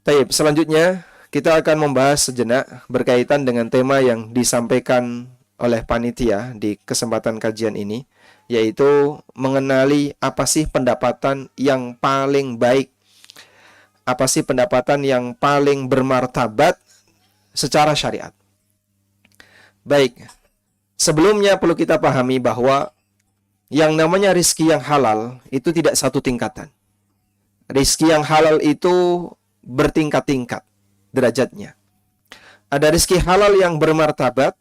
Baik, selanjutnya kita akan membahas sejenak berkaitan dengan tema yang disampaikan oleh panitia di kesempatan kajian ini, yaitu mengenali apa sih pendapatan yang paling baik, apa sih pendapatan yang paling bermartabat secara syariat. Baik, sebelumnya perlu kita pahami bahwa yang namanya rizki yang halal itu tidak satu tingkatan. Rizki yang halal itu bertingkat-tingkat derajatnya. Ada rizki halal yang bermartabat,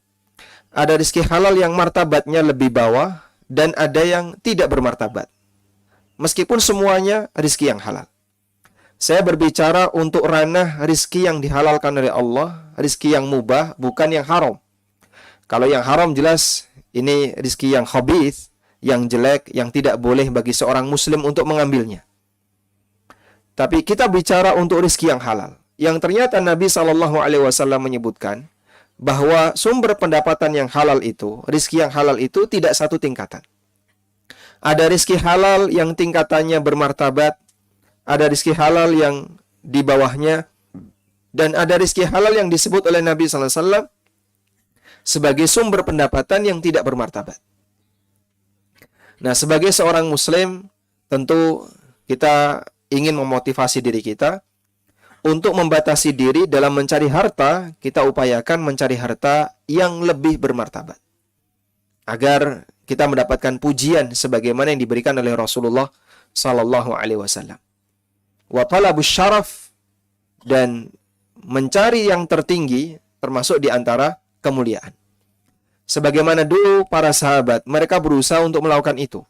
ada rizki halal yang martabatnya lebih bawah, dan ada yang tidak bermartabat. Meskipun semuanya rizki yang halal. Saya berbicara untuk ranah rizki yang dihalalkan oleh Allah, rizki yang mubah, bukan yang haram. Kalau yang haram jelas ini rizki yang khabith, yang jelek, yang tidak boleh bagi seorang muslim untuk mengambilnya. Tapi kita bicara untuk rizki yang halal, yang ternyata Nabi SAW menyebutkan bahwa sumber pendapatan yang halal itu, rizki yang halal itu tidak satu tingkatan. Ada rizki halal yang tingkatannya bermartabat, ada rizki halal yang di bawahnya, dan ada rizki halal yang disebut oleh Nabi SAW sebagai sumber pendapatan yang tidak bermartabat. Nah, sebagai seorang muslim, tentu kita ingin memotivasi diri kita untuk membatasi diri dalam mencari harta. Kita upayakan mencari harta yang lebih bermartabat, agar kita mendapatkan pujian sebagaimana yang diberikan oleh Rasulullah Sallallahu Alaihi Wasallam. Wa talabus syaraf, dan mencari yang tertinggi termasuk di antara kemuliaan. Sebagaimana dulu para sahabat, mereka berusaha untuk melakukan itu.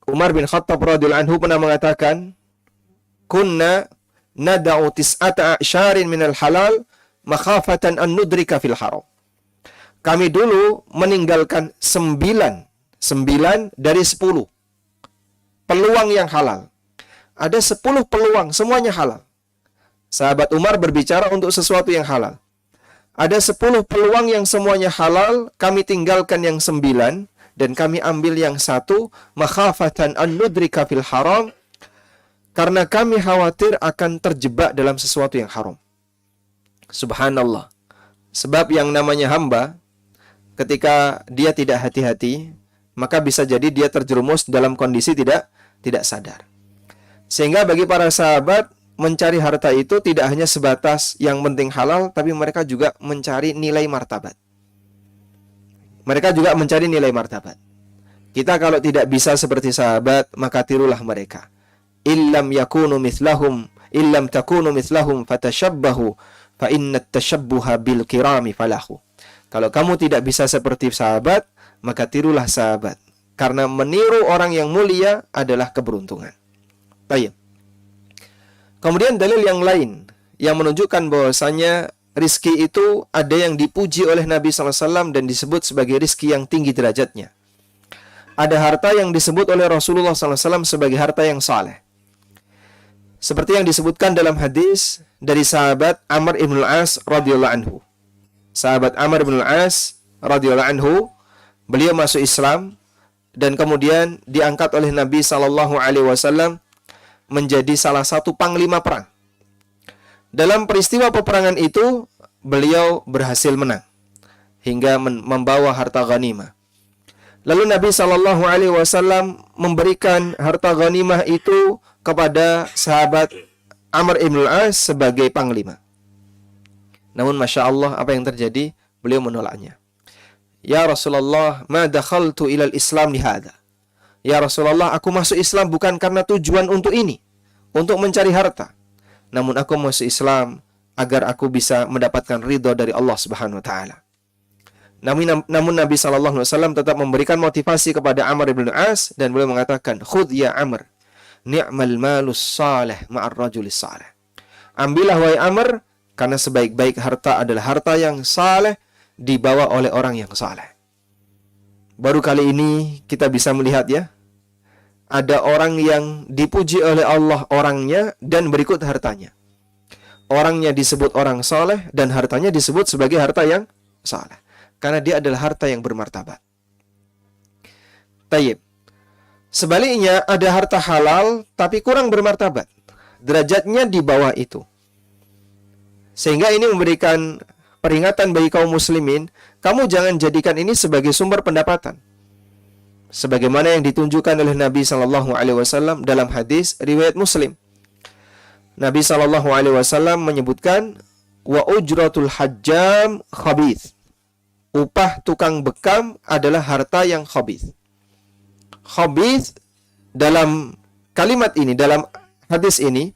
Umar bin Khattab radhiyallahu anhu pernah mengatakan, kunna nada'u tis'ata a'syarin minal halal makhafatan an nudrika fil haram. Kami dulu meninggalkan 9 dari 10 peluang yang halal. Ada 10 peluang, semuanya halal. Sahabat Umar berbicara untuk sesuatu yang halal. Ada 10 peluang yang semuanya halal, kami tinggalkan yang 9 dan kami ambil yang 1, makhafatan an nudrika fil haram, karena kami khawatir akan terjebak dalam sesuatu yang haram. Subhanallah. Sebab yang namanya hamba, ketika dia tidak hati-hati, maka bisa jadi dia terjerumus dalam kondisi tidak sadar. Sehingga bagi para sahabat, mencari harta itu tidak hanya sebatas yang penting halal, tapi mereka juga mencari nilai martabat. Mereka juga mencari nilai martabat. Kita kalau tidak bisa seperti sahabat, maka tirulah mereka. Illam takunu mithlahum fatashabbahu fa inna tashabbuha bil kirami falahu. Kalau kamu tidak bisa seperti sahabat, maka tirulah sahabat, karena meniru orang yang mulia adalah keberuntungan. Baik. Kemudian dalil yang lain yang menunjukkan bahwasanya rizki itu ada yang dipuji oleh Nabi SAW dan disebut sebagai rizki yang tinggi derajatnya. Ada harta yang disebut oleh Rasulullah SAW sebagai harta yang saleh. Seperti yang disebutkan dalam hadis dari sahabat Amr ibn al-As radhiyallahu anhu. Sahabat Amr ibn al-As radhiyallahu anhu, beliau masuk Islam dan kemudian diangkat oleh Nabi SAW menjadi salah satu panglima perang. Dalam peristiwa peperangan itu, beliau berhasil menang hingga membawa harta ghanimah. Lalu Nabi SAW memberikan harta ghanimah itu kepada sahabat Amr ibn al-As sebagai panglima. Namun Masya Allah, apa yang terjadi? Beliau menolaknya. Ya Rasulullah, ma dakhaltu ilal Islam lihada. Ya Rasulullah, aku masuk Islam bukan karena tujuan untuk ini, untuk mencari harta. Namun aku masuk Islam agar aku bisa mendapatkan ridha dari Allah Subhanahu wa taala. Namun Nabi SAW tetap memberikan motivasi kepada Amr ibn al-As dan beliau mengatakan, khudh ya Amr, ni'mal malus salih ma'ar rajulis salih. Ambillah wahai Amr, karena sebaik-baik harta adalah harta yang saleh dibawa oleh orang yang saleh. Baru kali ini kita bisa melihat ya, ada orang yang dipuji oleh Allah orangnya dan berikut hartanya. Orangnya disebut orang saleh dan hartanya disebut sebagai harta yang saleh, karena dia adalah harta yang bermartabat. Tayyib. Sebaliknya, ada harta halal tapi kurang bermartabat. Derajatnya di bawah itu. Sehingga ini memberikan peringatan bagi kaum muslimin, kamu jangan jadikan ini sebagai sumber pendapatan. Sebagaimana yang ditunjukkan oleh Nabi Shallallahu Alaihi Wasallam dalam hadis riwayat Muslim. Nabi Shallallahu Alaihi Wasallam menyebutkan, wa ujratul hajjam khabith. Upah tukang bekam adalah harta yang khabith. Khabith dalam kalimat ini, dalam hadis ini,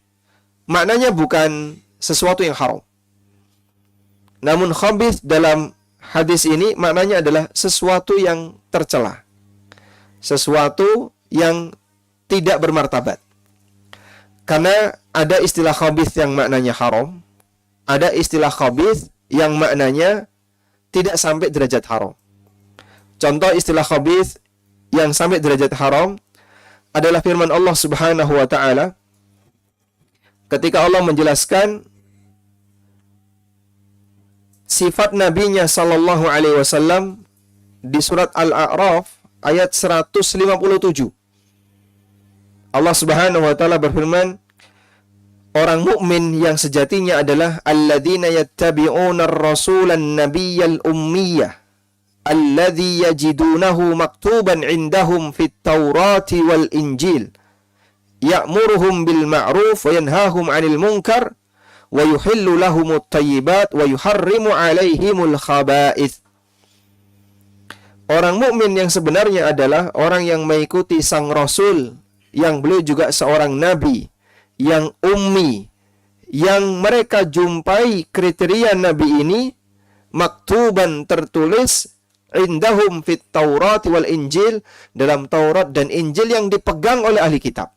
maknanya bukan sesuatu yang haram. Namun khabith dalam hadis ini maknanya adalah sesuatu yang tercela. Sesuatu yang tidak bermartabat. Karena ada istilah khabith yang maknanya haram, ada istilah khabith yang maknanya tidak sampai derajat haram. Contoh istilah khabith yang sampai derajat haram adalah firman Allah Subhanahu wa taala ketika Allah menjelaskan sifat nabinya sallallahu alaihi wasallam di surat Al-A'raf ayat 157. Allah Subhanahu wa taala berfirman, orang mukmin yang sejatinya adalah alladzina yattabi'una ar-rasulan nabiyyal ummiyah alladzi yajidunahu maktuban 'indahum fit Taurati wal Injil ya'muruhum bil ma'ruf wa yanhahum 'anil munkar wa yuhillu lahumut thayyibat wa yuharrimu 'alaihimul khaba'ith. Orang mukmin yang sebenarnya adalah orang yang mengikuti sang Rasul, yang beliau juga seorang nabi, yang ummi, yang mereka jumpai kriteria nabi ini maktuban tertulis indahum fit Taurat wal Injil, dalam Taurat dan Injil yang dipegang oleh ahli kitab.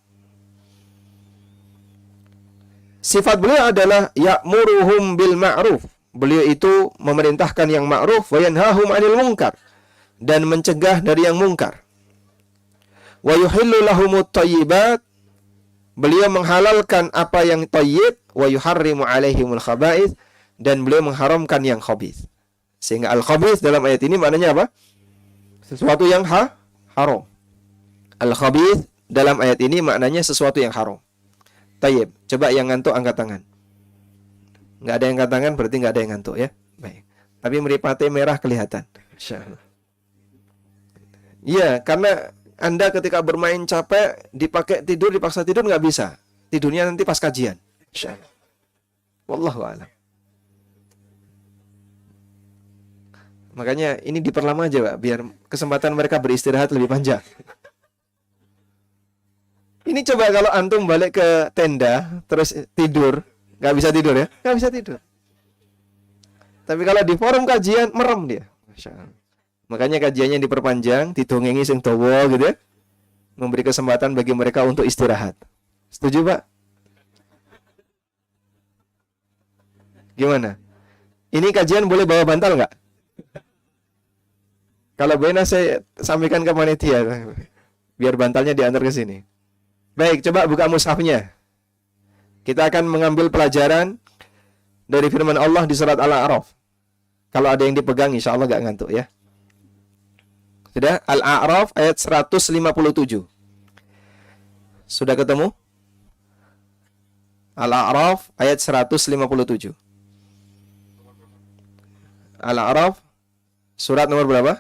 Sifat beliau adalah ya'muruhum bil ma'ruf. Beliau itu memerintahkan yang ma'ruf wa yanhahum 'anil munkar, dan mencegah dari yang mungkar. Wa yuhillu lahumut thayyibat. Beliau menghalalkan apa yang thayyib, wa yuharrimu 'alaihimul khaba'ith, dan beliau mengharamkan yang khabith. Sehingga al-khabith dalam ayat ini maknanya apa? Sesuatu yang haram. Al-khabith dalam ayat ini maknanya sesuatu yang haram. Tayyib. Coba yang ngantuk angkat tangan. Nggak ada yang angkat tangan berarti nggak ada yang ngantuk ya. Baik. Tapi meripate merah kelihatan. Insyaallah. Iya, karena Anda ketika bermain capek, dipakai tidur, dipaksa tidur nggak bisa. Tidurnya nanti pas kajian. Insyaallah. Wallahu a'lam. Makanya ini diperlama aja, Pak, biar kesempatan mereka beristirahat lebih panjang. Ini coba kalau antum balik ke tenda, terus tidur, nggak bisa tidur ya? Nggak bisa tidur. Tapi kalau di forum kajian, merem dia. Masya Allah. Makanya kajiannya diperpanjang, didongengi sing dawa gitu ya. Memberi kesempatan bagi mereka untuk istirahat. Setuju, Pak? Gimana? Ini kajian boleh bawa bantal nggak? Kalau boleh saya sampaikan ke panitia, biar bantalnya diantar ke sini. Baik, coba buka mushafnya. Kita akan mengambil pelajaran dari firman Allah di surat Al-A'raf. Kalau ada yang dipegang, insya Allah nggak ngantuk ya. Sudah? Al-A'raf ayat 157. Sudah ketemu? Al-A'raf ayat 157. Al-A'raf surat nomor berapa?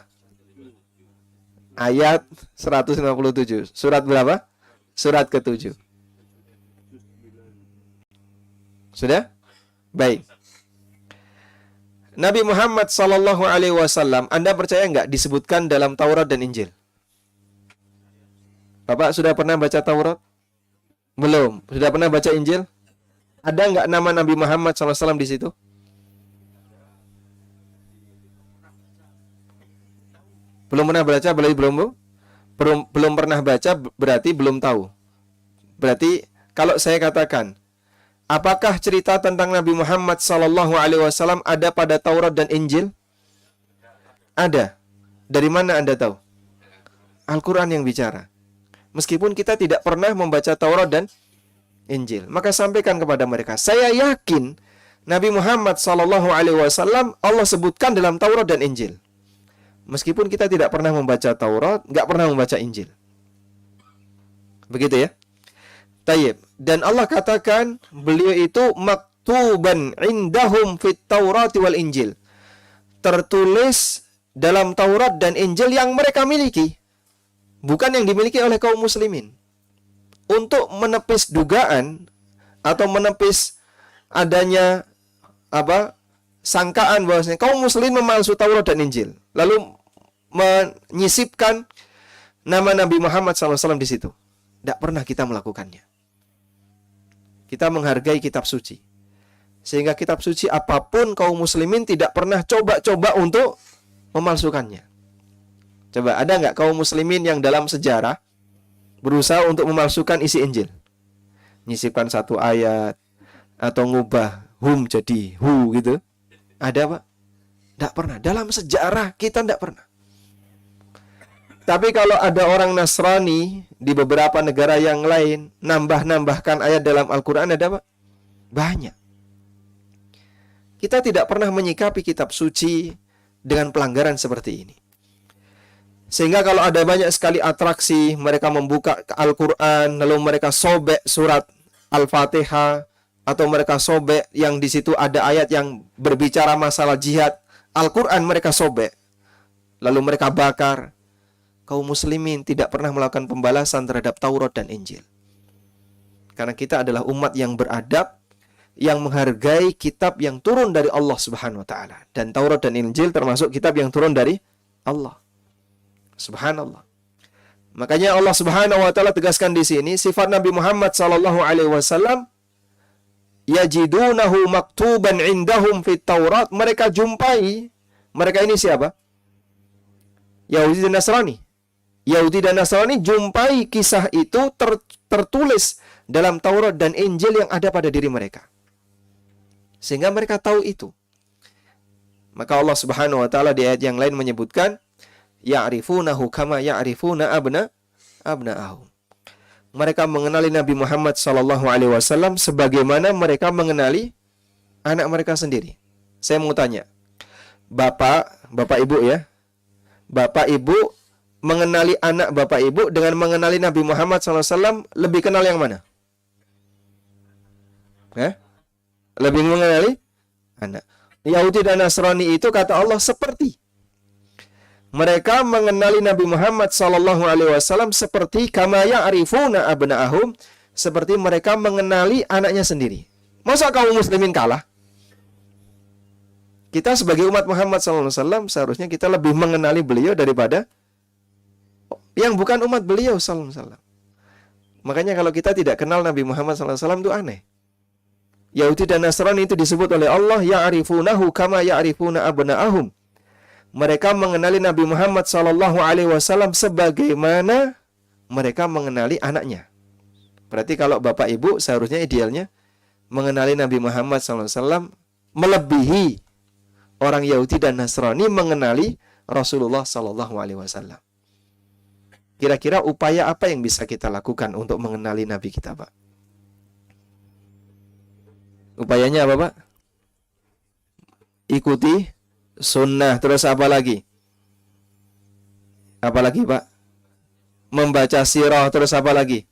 Ayat 157. Surat berapa? Surat ke-7. Sudah? Baik. Nabi Muhammad sallallahu alaihi wasallam, Anda percaya enggak disebutkan dalam Taurat dan Injil? Bapak sudah pernah baca Taurat? Belum. Sudah pernah baca Injil? Ada enggak nama Nabi Muhammad sallallahu alaihi wasallam di situ? Belum pernah baca, belum pernah baca berarti belum tahu. Berarti kalau saya katakan, apakah cerita tentang Nabi Muhammad sallallahu alaihi wasallam ada pada Taurat dan Injil? Ada. Dari mana Anda tahu? Al-Qur'an yang bicara. Meskipun kita tidak pernah membaca Taurat dan Injil, maka sampaikan kepada mereka, saya yakin Nabi Muhammad sallallahu alaihi wasallam Allah sebutkan dalam Taurat dan Injil. Meskipun kita tidak pernah membaca Taurat, nggak pernah membaca Injil. Begitu ya. Tayyib. Dan Allah katakan beliau itu maktuban indahum fit Taurati wal Injil. Tertulis dalam Taurat dan Injil yang mereka miliki, bukan yang dimiliki oleh kaum muslimin. Untuk menepis dugaan atau menepis adanya sangkaan bahwasanya kaum muslimin memalsu Taurat dan Injil, lalu menyisipkan nama Nabi Muhammad SAW di situ. Tidak pernah kita melakukannya. Kita menghargai kitab suci, sehingga kitab suci apapun kaum muslimin tidak pernah coba-coba untuk memalsukannya. Coba, ada nggak kaum muslimin yang dalam sejarah berusaha untuk memalsukan isi Injil? Nyisipkan satu ayat atau ngubah hum jadi hu gitu. Ada Pak? Tidak pernah. Dalam sejarah kita tidak pernah. Tapi kalau ada orang Nasrani di beberapa negara yang lain nambah-nambahkan ayat dalam Al-Quran, ada Pak? Banyak. Kita tidak pernah menyikapi kitab suci dengan pelanggaran seperti ini. Sehingga kalau ada banyak sekali atraksi, mereka membuka Al-Quran, lalu mereka sobek surat Al-Fatihah, atau mereka sobek yang di situ ada ayat yang berbicara masalah jihad, Al-Quran mereka sobek, lalu mereka bakar. Kaum muslimin tidak pernah melakukan pembalasan terhadap Taurat dan Injil. Karena kita adalah umat yang beradab, yang menghargai kitab yang turun dari Allah Subhanahu wa taala. Dan Taurat dan Injil termasuk kitab yang turun dari Allah. Subhanallah. Makanya Allah Subhanahu wa taala tegaskan di sini sifat Nabi Muhammad sallallahu alaihi wasallam, yajidunahu maktuban indahum fit Taurat. Mereka jumpai, mereka ini siapa? Yahudi dan Nasrani. Yahudi dan Nasrani jumpai kisah itu tertulis dalam Taurat dan Injil yang ada pada diri mereka. Sehingga mereka tahu itu. Maka Allah Subhanahu wa taala di ayat yang lain menyebutkan ya'rifunahu kama ya'rifuna abna'ahum. Mereka mengenali Nabi Muhammad sallallahu alaihi wasallam sebagaimana mereka mengenali anak mereka sendiri. Saya mau tanya, Bapak Ibu ya. Bapak Ibu mengenali anak Bapak Ibu dengan mengenali Nabi Muhammad SAW, lebih kenal yang mana? Lebih mengenali anak. Yahudi dan Nasrani itu kata Allah seperti. Mereka mengenali Nabi Muhammad SAW seperti kama ya'rifuna abna'ahum, seperti mereka mengenali anaknya sendiri. Masa kaum muslimin kalah? Kita sebagai umat Muhammad SAW seharusnya kita lebih mengenali beliau daripada yang bukan umat beliau sallallahu alaihi wasallam. Makanya kalau kita tidak kenal Nabi Muhammad sallallahu alaihi wasallam itu aneh. Yahudi dan Nasrani itu disebut oleh Allah ya'rifunahu kama ya'rifuna abna'ahum. Mereka mengenali Nabi Muhammad sallallahu alaihi wasallam sebagaimana mereka mengenali anaknya. Berarti kalau Bapak Ibu seharusnya idealnya mengenali Nabi Muhammad sallallahu alaihi wasallam melebihi orang Yahudi dan Nasrani mengenali Rasulullah sallallahu alaihi wasallam. Kira-kira upaya apa yang bisa kita lakukan untuk mengenali Nabi kita, Pak? Upayanya apa, Pak? Ikuti sunnah. Terus apa lagi? Apa lagi, Pak? Membaca sirah. Terus apa lagi?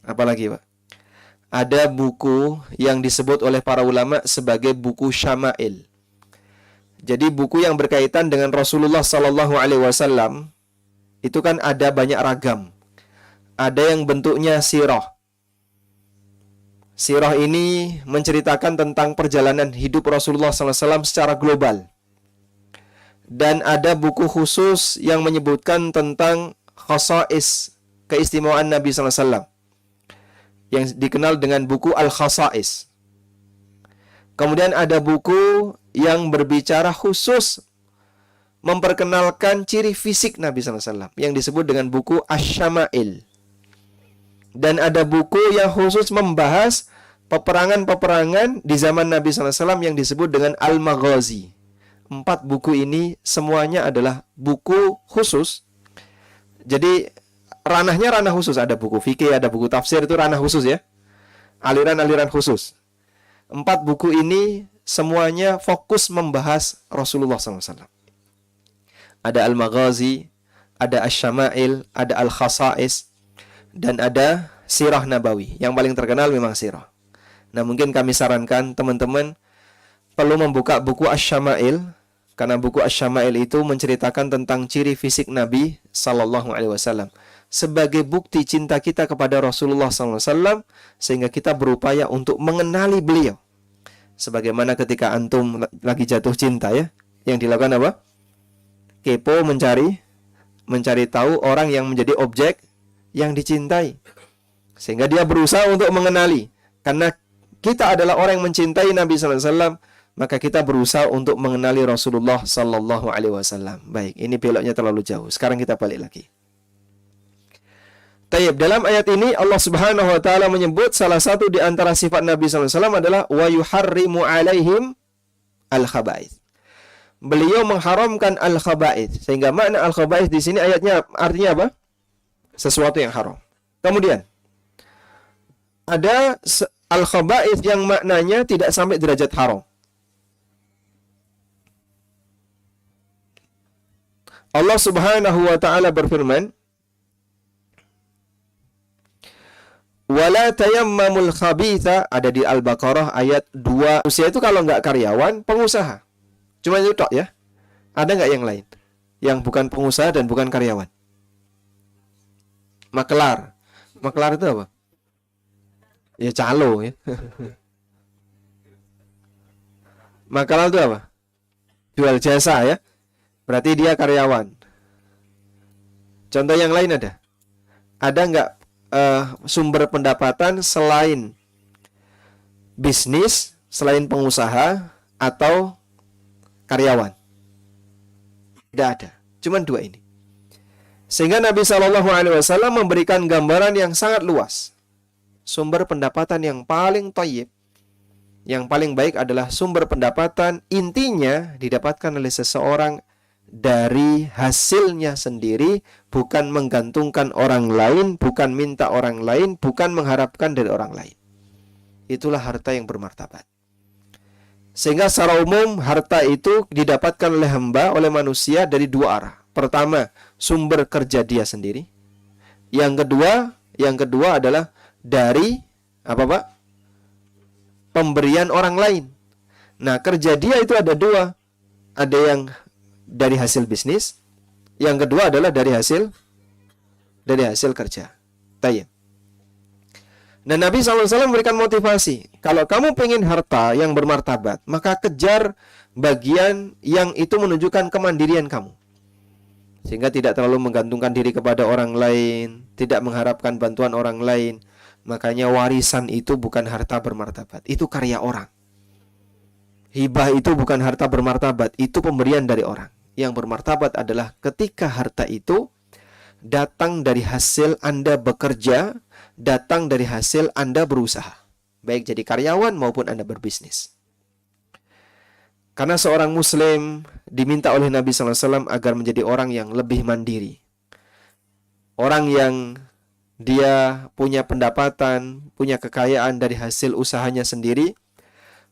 Apa lagi, Pak? Ada buku yang disebut oleh para ulama sebagai buku Syama'il. Jadi buku yang berkaitan dengan Rasulullah Sallallahu Alaihi Wasallam itu kan ada banyak ragam. Ada yang bentuknya sirah. Sirah ini menceritakan tentang perjalanan hidup Rasulullah Sallallahu Alaihi Wasallam secara global. Dan ada buku khusus yang menyebutkan tentang khasais, keistimewaan Nabi Sallallahu Alaihi Wasallam, yang dikenal dengan buku Al-Khasais. Kemudian ada buku yang berbicara khusus memperkenalkan ciri fisik Nabi SAW yang disebut dengan buku Asy-Syama'il. Dan ada buku yang khusus membahas peperangan-peperangan di zaman Nabi SAW yang disebut dengan Al-Maghazi. 4 buku ini semuanya adalah buku khusus. Jadi ranahnya ranah khusus. Ada buku fikih, ada buku tafsir, itu ranah khusus ya. Aliran-aliran khusus. 4 buku ini semuanya fokus membahas Rasulullah SAW. Ada Al-Maghazi, ada Asy-Syama'il, ada Al-Khasa'is, dan ada Sirah Nabawi. Yang paling terkenal memang Sirah. Nah, mungkin kami sarankan teman-teman perlu membuka buku Asy-Syama'il, karena buku Asy-Syama'il itu menceritakan tentang ciri fisik Nabi Sallallahu Alaihi Wasallam sebagai bukti cinta kita kepada Rasulullah SAW, sehingga kita berupaya untuk mengenali beliau. Sebagaimana ketika antum lagi jatuh cinta ya, yang dilakukan apa? Kepo, mencari tahu orang yang menjadi objek yang dicintai, sehingga dia berusaha untuk mengenali. Karena kita adalah orang yang mencintai Nabi SAW, maka kita berusaha untuk mengenali Rasulullah Sallallahu Alaihi Wasallam. Baik, ini beloknya terlalu jauh. Sekarang kita balik lagi. Tayyib, dalam ayat ini Allah Subhanahu wa taala menyebut salah satu di antara sifat Nabi SAW adalah wa yuharrimu alaihim al-khaba'ith. Beliau mengharamkan al-khaba'ith. Sehingga makna al-khaba'ith di sini ayatnya artinya apa? Sesuatu yang haram. Kemudian ada al-khaba'ith yang maknanya tidak sampai derajat haram. Allah Subhanahu wa taala berfirman, wala tayammamul khabitha, ada di Al-Baqarah ayat 2. Usia itu kalau nggak karyawan, pengusaha. Cuma itu tok ya. Ada nggak yang lain? Yang bukan pengusaha dan bukan karyawan? Makelar. Makelar itu apa? Ya calo ya. Makelar itu apa? Jual jasa ya. Berarti dia karyawan. Contoh yang lain ada? Ada nggak sumber pendapatan selain bisnis, selain pengusaha atau karyawan? Tidak ada. Cuman dua ini. Sehingga Nabi SAW memberikan gambaran yang sangat luas. Sumber pendapatan yang paling thayyib, yang paling baik adalah sumber pendapatan intinya didapatkan oleh seseorang dari hasilnya sendiri, bukan menggantungkan orang lain, bukan minta orang lain, bukan mengharapkan dari orang lain. Itulah harta yang bermartabat. Sehingga secara umum harta itu didapatkan oleh hamba, oleh manusia dari dua arah. Pertama, sumber kerja dia sendiri. Yang kedua adalah dari apa, Pak? Pemberian orang lain. Nah, kerja dia itu ada dua. Ada yang dari hasil bisnis, yang kedua adalah dari hasil kerja. Tayyib. Dan Nabi SAW memberikan motivasi, kalau kamu pengen harta yang bermartabat, maka kejar bagian yang itu menunjukkan kemandirian kamu, sehingga tidak terlalu menggantungkan diri kepada orang lain, tidak mengharapkan bantuan orang lain. Makanya warisan itu bukan harta bermartabat, itu karya orang. Hibah itu bukan harta bermartabat, itu pemberian dari orang. Yang bermartabat adalah ketika harta itu datang dari hasil Anda bekerja, datang dari hasil Anda berusaha, baik jadi karyawan maupun Anda berbisnis. Karena seorang muslim diminta oleh Nabi SAW agar menjadi orang yang lebih mandiri. Orang yang dia punya pendapatan, punya kekayaan dari hasil usahanya sendiri,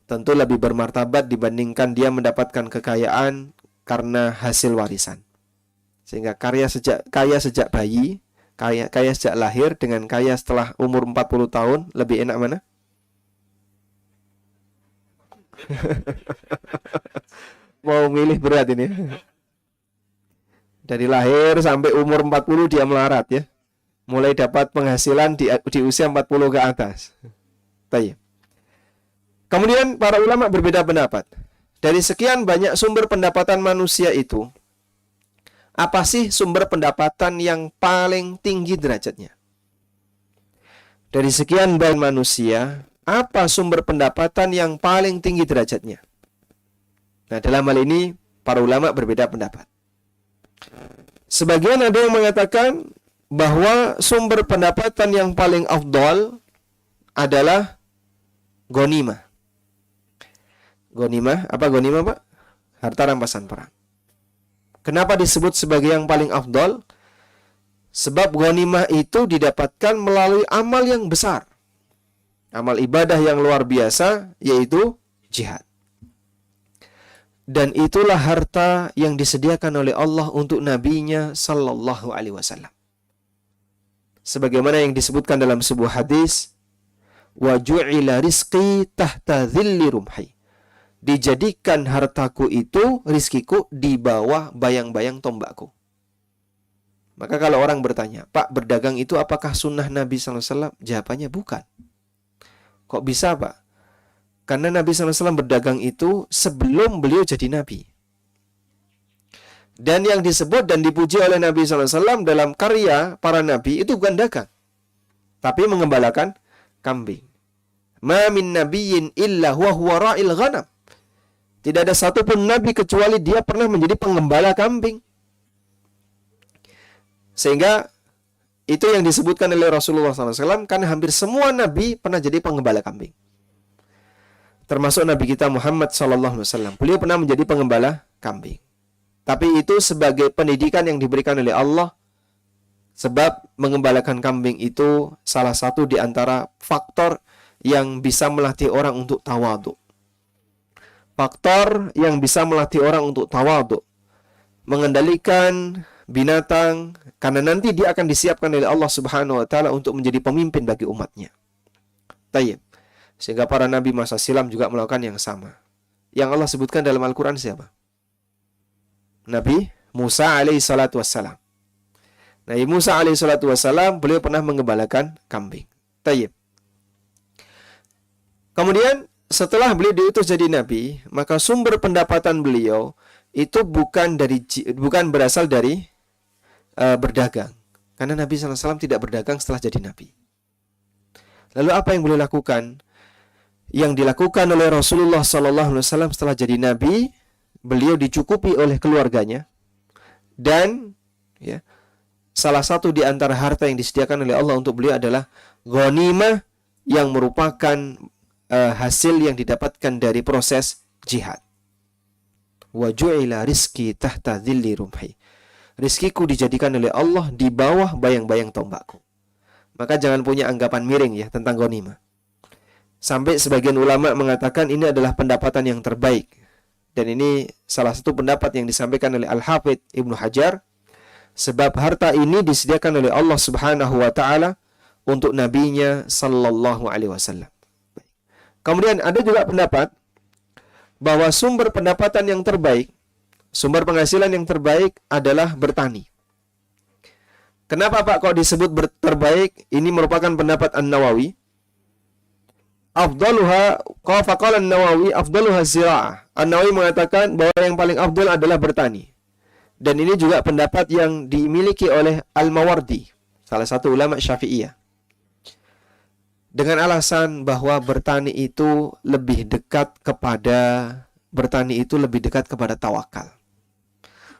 tentu lebih bermartabat dibandingkan dia mendapatkan kekayaan karena hasil warisan. Sehingga kaya sejak bayi, kaya sejak lahir dengan kaya setelah umur 40 tahun, lebih enak mana? Mau milih berat ini. Dari lahir sampai umur 40 dia melarat ya. Mulai dapat penghasilan di usia 40 ke atas. Tayyib. Kemudian para ulama berbeda pendapat. Dari sekian banyak sumber pendapatan manusia itu, apa sih sumber pendapatan yang paling tinggi derajatnya? Dari sekian banyak manusia, apa sumber pendapatan yang paling tinggi derajatnya? Nah, dalam hal ini para ulama berbeda pendapat. Sebagian ada yang mengatakan bahwa sumber pendapatan yang paling afdal adalah ghanimah. Ghanimah, apa ghanimah, Pak? Harta rampasan perang. Kenapa disebut sebagai yang paling afdal? Sebab ghanimah itu didapatkan melalui amal yang besar. Amal ibadah yang luar biasa, yaitu jihad. Dan itulah harta yang disediakan oleh Allah untuk nabinya sallallahu alaihi wasallam. Sebagaimana yang disebutkan dalam sebuah hadis, wa ju'ila rizqi tahta dhilli rumhi. Dijadikan hartaku itu, rizkiku, di bawah bayang-bayang tombakku. Maka kalau orang bertanya, Pak, berdagang itu apakah sunnah Nabi SAW? Jawabannya bukan. Kok bisa, Pak? Karena Nabi SAW berdagang itu sebelum beliau jadi Nabi. Dan yang disebut dan dipuji oleh Nabi SAW dalam karya para Nabi itu bukan dagang, tapi mengembalakan kambing. Ma min nabiyyin illa huwa ra'il ghanam. Tidak ada satupun Nabi kecuali dia pernah menjadi penggembala kambing. Sehingga itu yang disebutkan oleh Rasulullah SAW, karena hampir semua Nabi pernah jadi penggembala kambing. Termasuk Nabi kita Muhammad SAW. Beliau pernah menjadi penggembala kambing. Tapi itu sebagai pendidikan yang diberikan oleh Allah. Sebab mengembalakan kambing itu salah satu di antara faktor yang bisa melatih orang untuk tawadhu. Faktor yang bisa melatih orang untuk tawadhu. Mengendalikan binatang, karena nanti dia akan disiapkan oleh Allah Subhanahu wa taala untuk menjadi pemimpin bagi umatnya. Tayyib. Sehingga para nabi masa silam juga melakukan yang sama. Yang Allah sebutkan dalam Al-Qur'an siapa? Nabi Musa alaihi salatu wassalam. Nabi Musa alaihi salatu wassalam, beliau pernah mengembalakan kambing. Tayyib. Kemudian setelah beliau diutus jadi nabi, maka sumber pendapatan beliau itu bukan berasal dari berdagang. Karena Nabi SAW tidak berdagang setelah jadi nabi. Lalu apa yang beliau lakukan? Yang dilakukan oleh Rasulullah SAW setelah jadi nabi, beliau dicukupi oleh keluarganya, dan ya, salah satu di antara harta yang disediakan oleh Allah untuk beliau adalah ghanimah, yang merupakan hasil yang didapatkan dari proses jihad. Wa ju'ila rizqi tahta dhilli rumhi. Rizkiku dijadikan oleh Allah di bawah bayang-bayang tombakku. Maka jangan punya anggapan miring ya tentang ghanimah. Sampai sebagian ulama mengatakan ini adalah pendapatan yang terbaik. Dan ini salah satu pendapat yang disampaikan oleh Al-Hafidh Ibnu Hajar. Sebab harta ini disediakan oleh Allah Subhanahu wa taala untuk nabinya sallallahu alaihi wasallam. Kemudian ada juga pendapat bahwa sumber pendapatan yang terbaik, sumber penghasilan yang terbaik adalah bertani. Kenapa Pak kok disebut terbaik? Ini merupakan pendapat An-Nawawi. Afdaluha, qala An-Nawawi afdaluha zira'ah. An-Nawawi mengatakan bahwa yang paling afdal adalah bertani. Dan ini juga pendapat yang dimiliki oleh Al-Mawardi, salah satu ulama Syafi'iyah. Dengan alasan bahwa bertani itu lebih dekat kepada tawakal.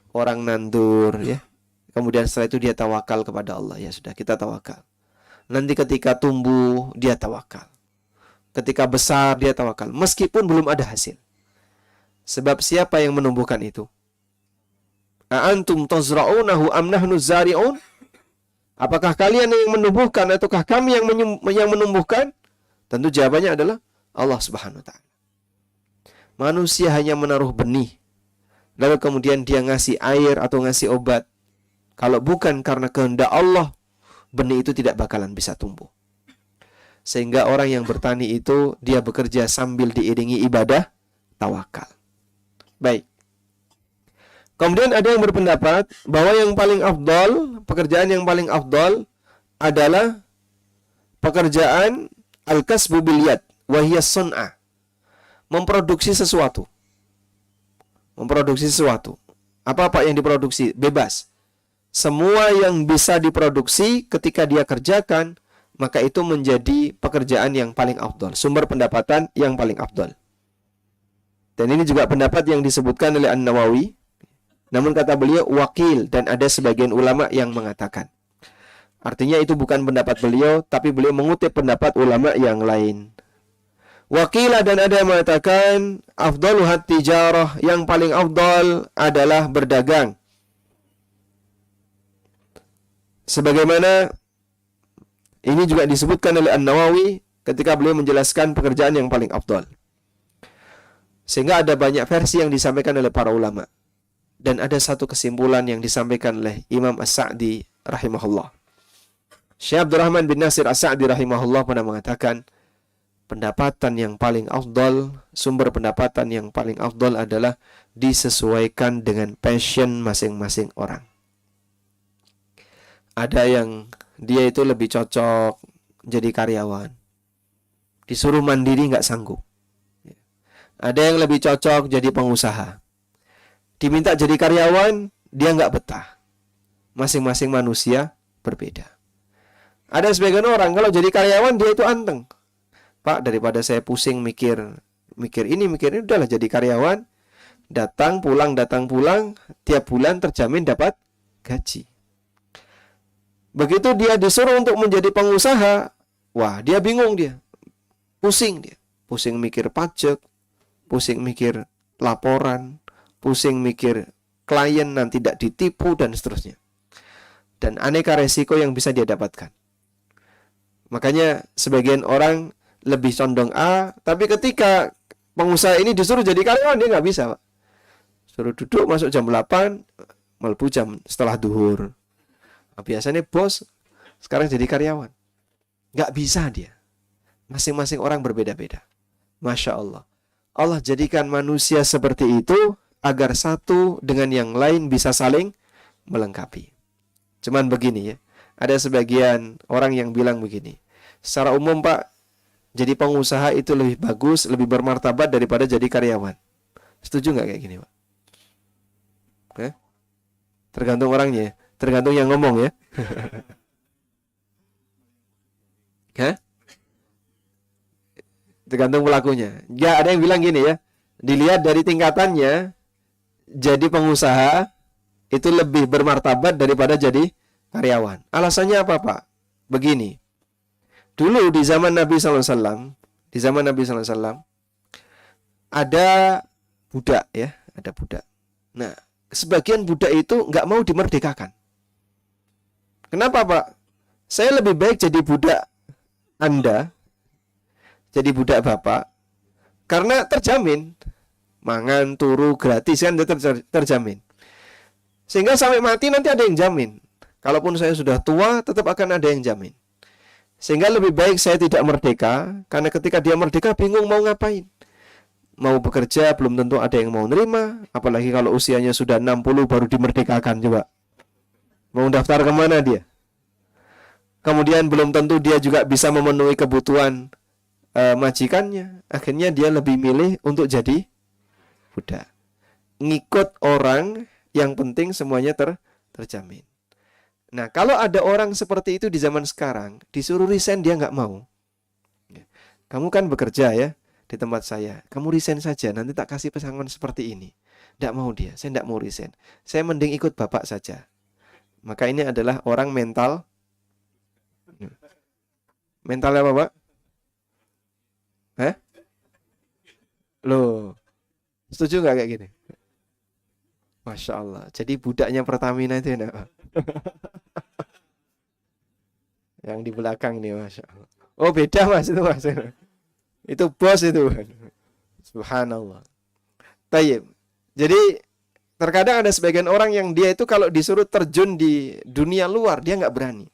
Orang nandur ya. Kemudian setelah itu dia tawakal kepada Allah. Ya sudah, kita tawakal. Nanti ketika tumbuh dia tawakal. Ketika besar dia tawakal, meskipun belum ada hasil. Sebab siapa yang menumbuhkan itu? A'antum tazra'unahu am nahnu zari'un? Apakah kalian yang menumbuhkan ataukah kami yang menumbuhkan? Tentu jawabannya adalah Allah Subhanahu wa taala. Manusia hanya menaruh benih, lalu kemudian dia ngasih air atau ngasih obat. Kalau bukan karena kehendak Allah, benih itu tidak bakalan bisa tumbuh. Sehingga orang yang bertani itu dia bekerja sambil diiringi ibadah tawakal. Baik. Kemudian ada yang berpendapat bahwa yang paling afdal, pekerjaan yang paling afdal adalah pekerjaan al-kasbu bil yad wa hiya sun'ah. Memproduksi sesuatu. Memproduksi sesuatu. Apa-apa yang diproduksi bebas. Semua yang bisa diproduksi ketika dia kerjakan, maka itu menjadi pekerjaan yang paling afdal, sumber pendapatan yang paling afdal. Dan ini juga pendapat yang disebutkan oleh An-Nawawi. Namun kata beliau wakil, dan ada sebagian ulama yang mengatakan. Artinya itu bukan pendapat beliau, tapi beliau mengutip pendapat ulama yang lain. Wakilah, dan ada yang mengatakan afdaluhat tijarah, yang paling afdal adalah berdagang. Sebagaimana ini juga disebutkan oleh An-Nawawi ketika beliau menjelaskan pekerjaan yang paling afdal. Sehingga ada banyak versi yang disampaikan oleh para ulama. Dan ada satu kesimpulan yang disampaikan oleh Imam As-Sa'di rahimahullah. Syekh Abdurrahman bin Nasir As-Sa'di rahimahullah pernah mengatakan, pendapatan yang paling afdal, sumber pendapatan yang paling afdal adalah disesuaikan dengan passion masing-masing orang. Ada yang dia itu lebih cocok jadi karyawan, disuruh mandiri nggak sanggup. Ada yang lebih cocok jadi pengusaha, diminta jadi karyawan dia nggak betah. Masing-masing manusia berbeda. Ada sebagian orang kalau jadi karyawan dia itu anteng. Pak, daripada saya pusing mikir ini, udahlah jadi karyawan, datang pulang, tiap bulan terjamin dapat gaji. Begitu dia disuruh untuk menjadi pengusaha, wah dia bingung dia. Pusing mikir pajak, pusing mikir laporan, pusing mikir klien nanti tidak ditipu dan seterusnya. Dan aneka resiko yang bisa dia dapatkan. Makanya sebagian orang lebih condong A, tapi ketika pengusaha ini disuruh jadi karyawan dia nggak bisa, Pak. Suruh duduk masuk jam 8, melebu jam setelah duhur. Nah, biasanya bos sekarang jadi karyawan. Nggak bisa dia. Masing-masing orang berbeda-beda. Masya Allah. Allah jadikan manusia seperti itu agar satu dengan yang lain bisa saling melengkapi. Cuman begini ya. Ada sebagian orang yang bilang begini. Secara umum Pak, jadi pengusaha itu lebih bagus, lebih bermartabat daripada jadi karyawan. Setuju nggak kayak gini Pak? Tergantung orangnya ya. Tergantung yang ngomong ya. Tergantung pelakunya. Ya ada yang bilang gini ya. Dilihat dari tingkatannya, jadi pengusaha itu lebih bermartabat daripada jadi karyawan. Alasannya apa Pak? Begini. Dulu di zaman Nabi SAW, ada budak ya, ada budak. Nah, sebagian budak itu nggak mau dimerdekakan. Kenapa Pak? Saya lebih baik jadi budak Anda, jadi budak Bapak, karena terjamin mangan, turu, gratis kan terjamin. Sehingga sampai mati nanti ada yang jamin. Kalaupun saya sudah tua, tetap akan ada yang jamin. Sehingga lebih baik saya tidak merdeka, karena ketika dia merdeka bingung mau ngapain. Mau bekerja belum tentu ada yang mau nerima, apalagi kalau usianya sudah 60 baru dimerdekakan coba. Mau daftar kemana dia? Kemudian belum tentu dia juga bisa memenuhi kebutuhan majikannya. Akhirnya dia lebih milih untuk jadi budak. Ngikut orang, yang penting semuanya terjamin. Nah, kalau ada orang seperti itu di zaman sekarang, disuruh resign dia nggak mau. Kamu kan bekerja ya di tempat saya. Kamu resign saja, nanti tak kasih pesangon seperti ini. Nggak mau dia, saya nggak mau resign. Saya mending ikut bapak saja. Maka ini adalah orang mental. Mentalnya apa, Pak? Loh, setuju nggak kayak gini? Masya Allah. Jadi budaknya Pertamina itu enak, Pak. Yang di belakang nih, Masya Allah. Oh beda Mas itu Mas. Itu bos itu. Subhanallah. Tayyib. Jadi terkadang ada sebagian orang yang dia itu kalau disuruh terjun di dunia luar dia nggak berani.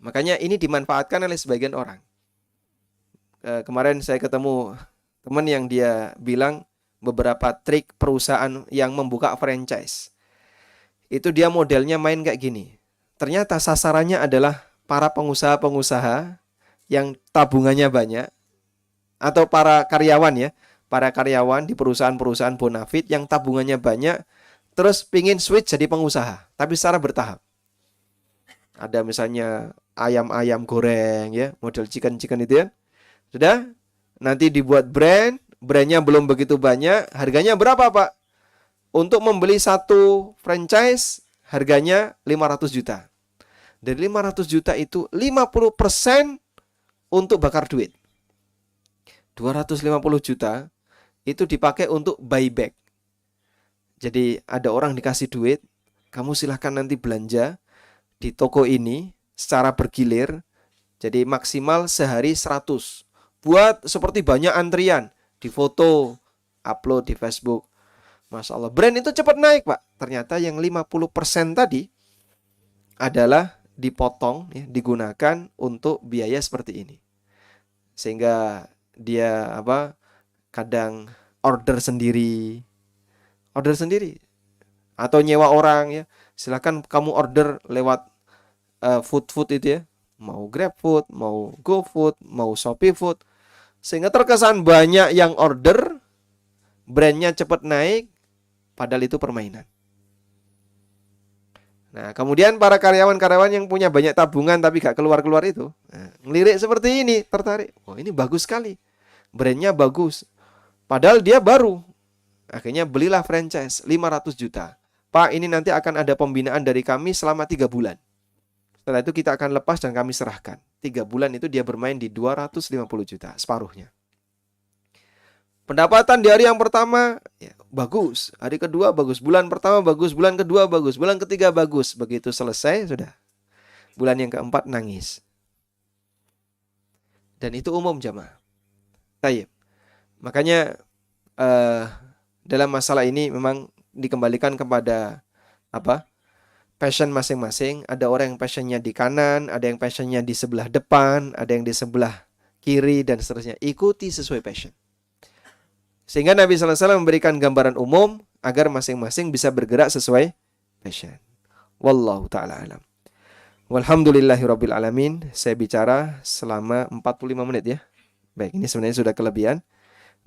Makanya ini dimanfaatkan oleh sebagian orang. Kemarin saya ketemu teman yang dia bilang beberapa trik perusahaan yang membuka franchise. Itu dia modelnya main kayak gini. Ternyata sasarannya adalah para pengusaha-pengusaha yang tabungannya banyak atau para karyawan ya. Para karyawan di perusahaan-perusahaan bonafit yang tabungannya banyak, terus pingin switch jadi pengusaha, tapi secara bertahap. Ada misalnya ayam-ayam goreng ya, model chicken-chicken itu ya. Sudah, nanti dibuat brandnya belum begitu banyak, harganya berapa Pak? Untuk membeli satu franchise, harganya 500 juta. Dari 500 juta itu 50% untuk bakar duit. 250 juta itu dipakai untuk buyback. Jadi ada orang dikasih duit, kamu silahkan nanti belanja di toko ini secara bergilir. Jadi maksimal sehari 100. Buat seperti banyak antrian, difoto upload di Facebook. Masya Allah, brand itu cepat naik, Pak. Ternyata yang 50% tadi adalah dipotong, ya, digunakan untuk biaya seperti ini. Sehingga dia kadang order sendiri atau nyewa orang, ya. Silakan kamu order lewat food itu, ya. Mau GrabFood, mau GoFood, mau ShopeeFood. Sehingga terkesan banyak yang order, brandnya cepat naik, padahal itu permainan. Nah, kemudian para karyawan-karyawan yang punya banyak tabungan tapi gak keluar-keluar itu, ngelirik seperti ini, tertarik. Oh, ini bagus sekali. Brandnya bagus. Padahal dia baru. Akhirnya belilah franchise 500 juta. Pak, ini nanti akan ada pembinaan dari kami selama 3 bulan. Setelah itu kita akan lepas dan kami serahkan. 3 bulan itu dia bermain di 250 juta, separuhnya. Pendapatan di hari yang pertama ya, bagus, hari kedua bagus, bulan pertama bagus, bulan kedua bagus, bulan ketiga bagus. Begitu selesai sudah, bulan yang keempat nangis. Dan itu umum jamaah. Tayyib. Makanya dalam masalah ini memang dikembalikan kepada passion masing-masing. Ada orang yang passionnya di kanan, ada yang passionnya di sebelah depan, ada yang di sebelah kiri dan seterusnya. Ikuti sesuai passion. Sehingga Nabi SAW memberikan gambaran umum agar masing-masing bisa bergerak sesuai passion. Wallahu ta'ala alam. Walhamdulillahirabbil alamin. Saya bicara selama 45 menit ya. Baik, ini sebenarnya sudah kelebihan.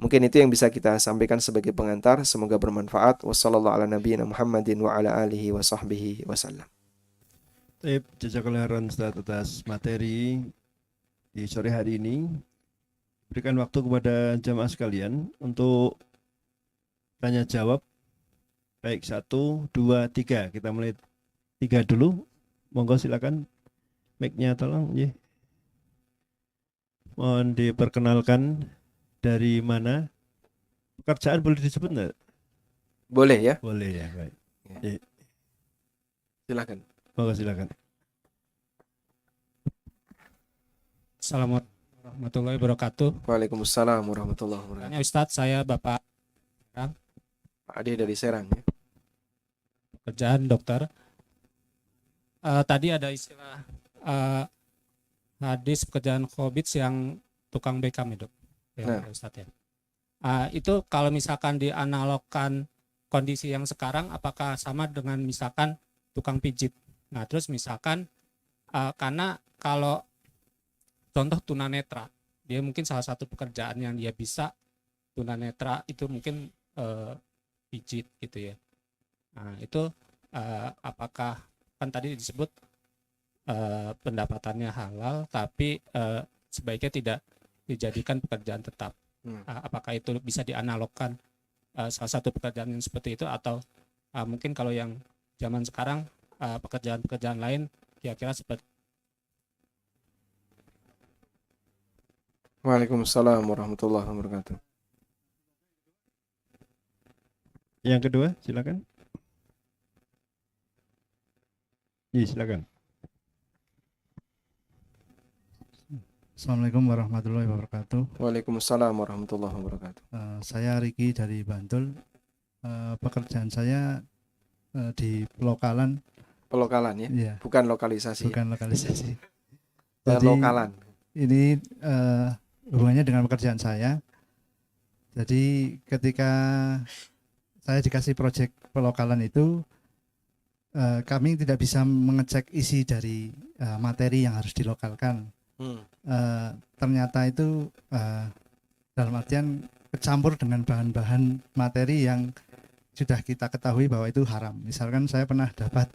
Mungkin itu yang bisa kita sampaikan sebagai pengantar. Semoga bermanfaat. Wassallallahu ala nabiyyina Muhammadin wa ala alihi wa sahbihi wasallam. Jazakallahu khairan Ustaz atas materi di sore hari ini. Berikan waktu kepada jamaah sekalian untuk tanya jawab. Baik, 1, 2, 3. Kita mulai 3 dulu. Monggo silakan. Mic-nya tolong. Yeah. Mohon diperkenalkan dari mana. Pekerjaan boleh disebut enggak? Boleh ya? Boleh ya, baik. Yeah. Silakan. Monggo silakan. Assalamualaikum warahmatullahi wabarakatuh. Waalaikumsalam warahmatullahi wabarakatuh. Tanya Ustadz, saya Bapak Pak Ade dari Serang ya. Pekerjaan dokter. Tadi ada istilah hadis pekerjaan khobits yang tukang bekam itu, ya, Ustadz ya. Itu kalau misalkan dianalogkan kondisi yang sekarang, apakah sama dengan misalkan tukang pijit? Nah, terus misalkan karena kalau contoh tunanetra, dia mungkin salah satu pekerjaan yang dia bisa, tunanetra itu mungkin pijit gitu ya. Nah itu apakah kan tadi disebut pendapatannya halal, tapi sebaiknya tidak dijadikan pekerjaan tetap. Apakah itu bisa dianalogkan salah satu pekerjaan yang seperti itu, atau mungkin kalau yang zaman sekarang pekerjaan-pekerjaan lain kira-kira seperti. Waalaikumsalam warahmatullahi wabarakatuh. Yang kedua, silakan. Iya, silakan. Assalamualaikum warahmatullahi wabarakatuh. Waalaikumsalam warahmatullahi wabarakatuh. Saya Riki dari Bantul. Pekerjaan saya di pelokalan. Pelokalan ya? Iya. Bukan lokalisasi. Bukan lokalisasi. Jadi, lokalan. Ini hubungannya dengan pekerjaan saya. Jadi ketika saya dikasih proyek pelokalan itu, kami tidak bisa mengecek isi dari materi yang harus dilokalkan. Ternyata itu dalam artian kecampur dengan bahan-bahan materi yang sudah kita ketahui bahwa itu haram. Misalkan saya pernah dapat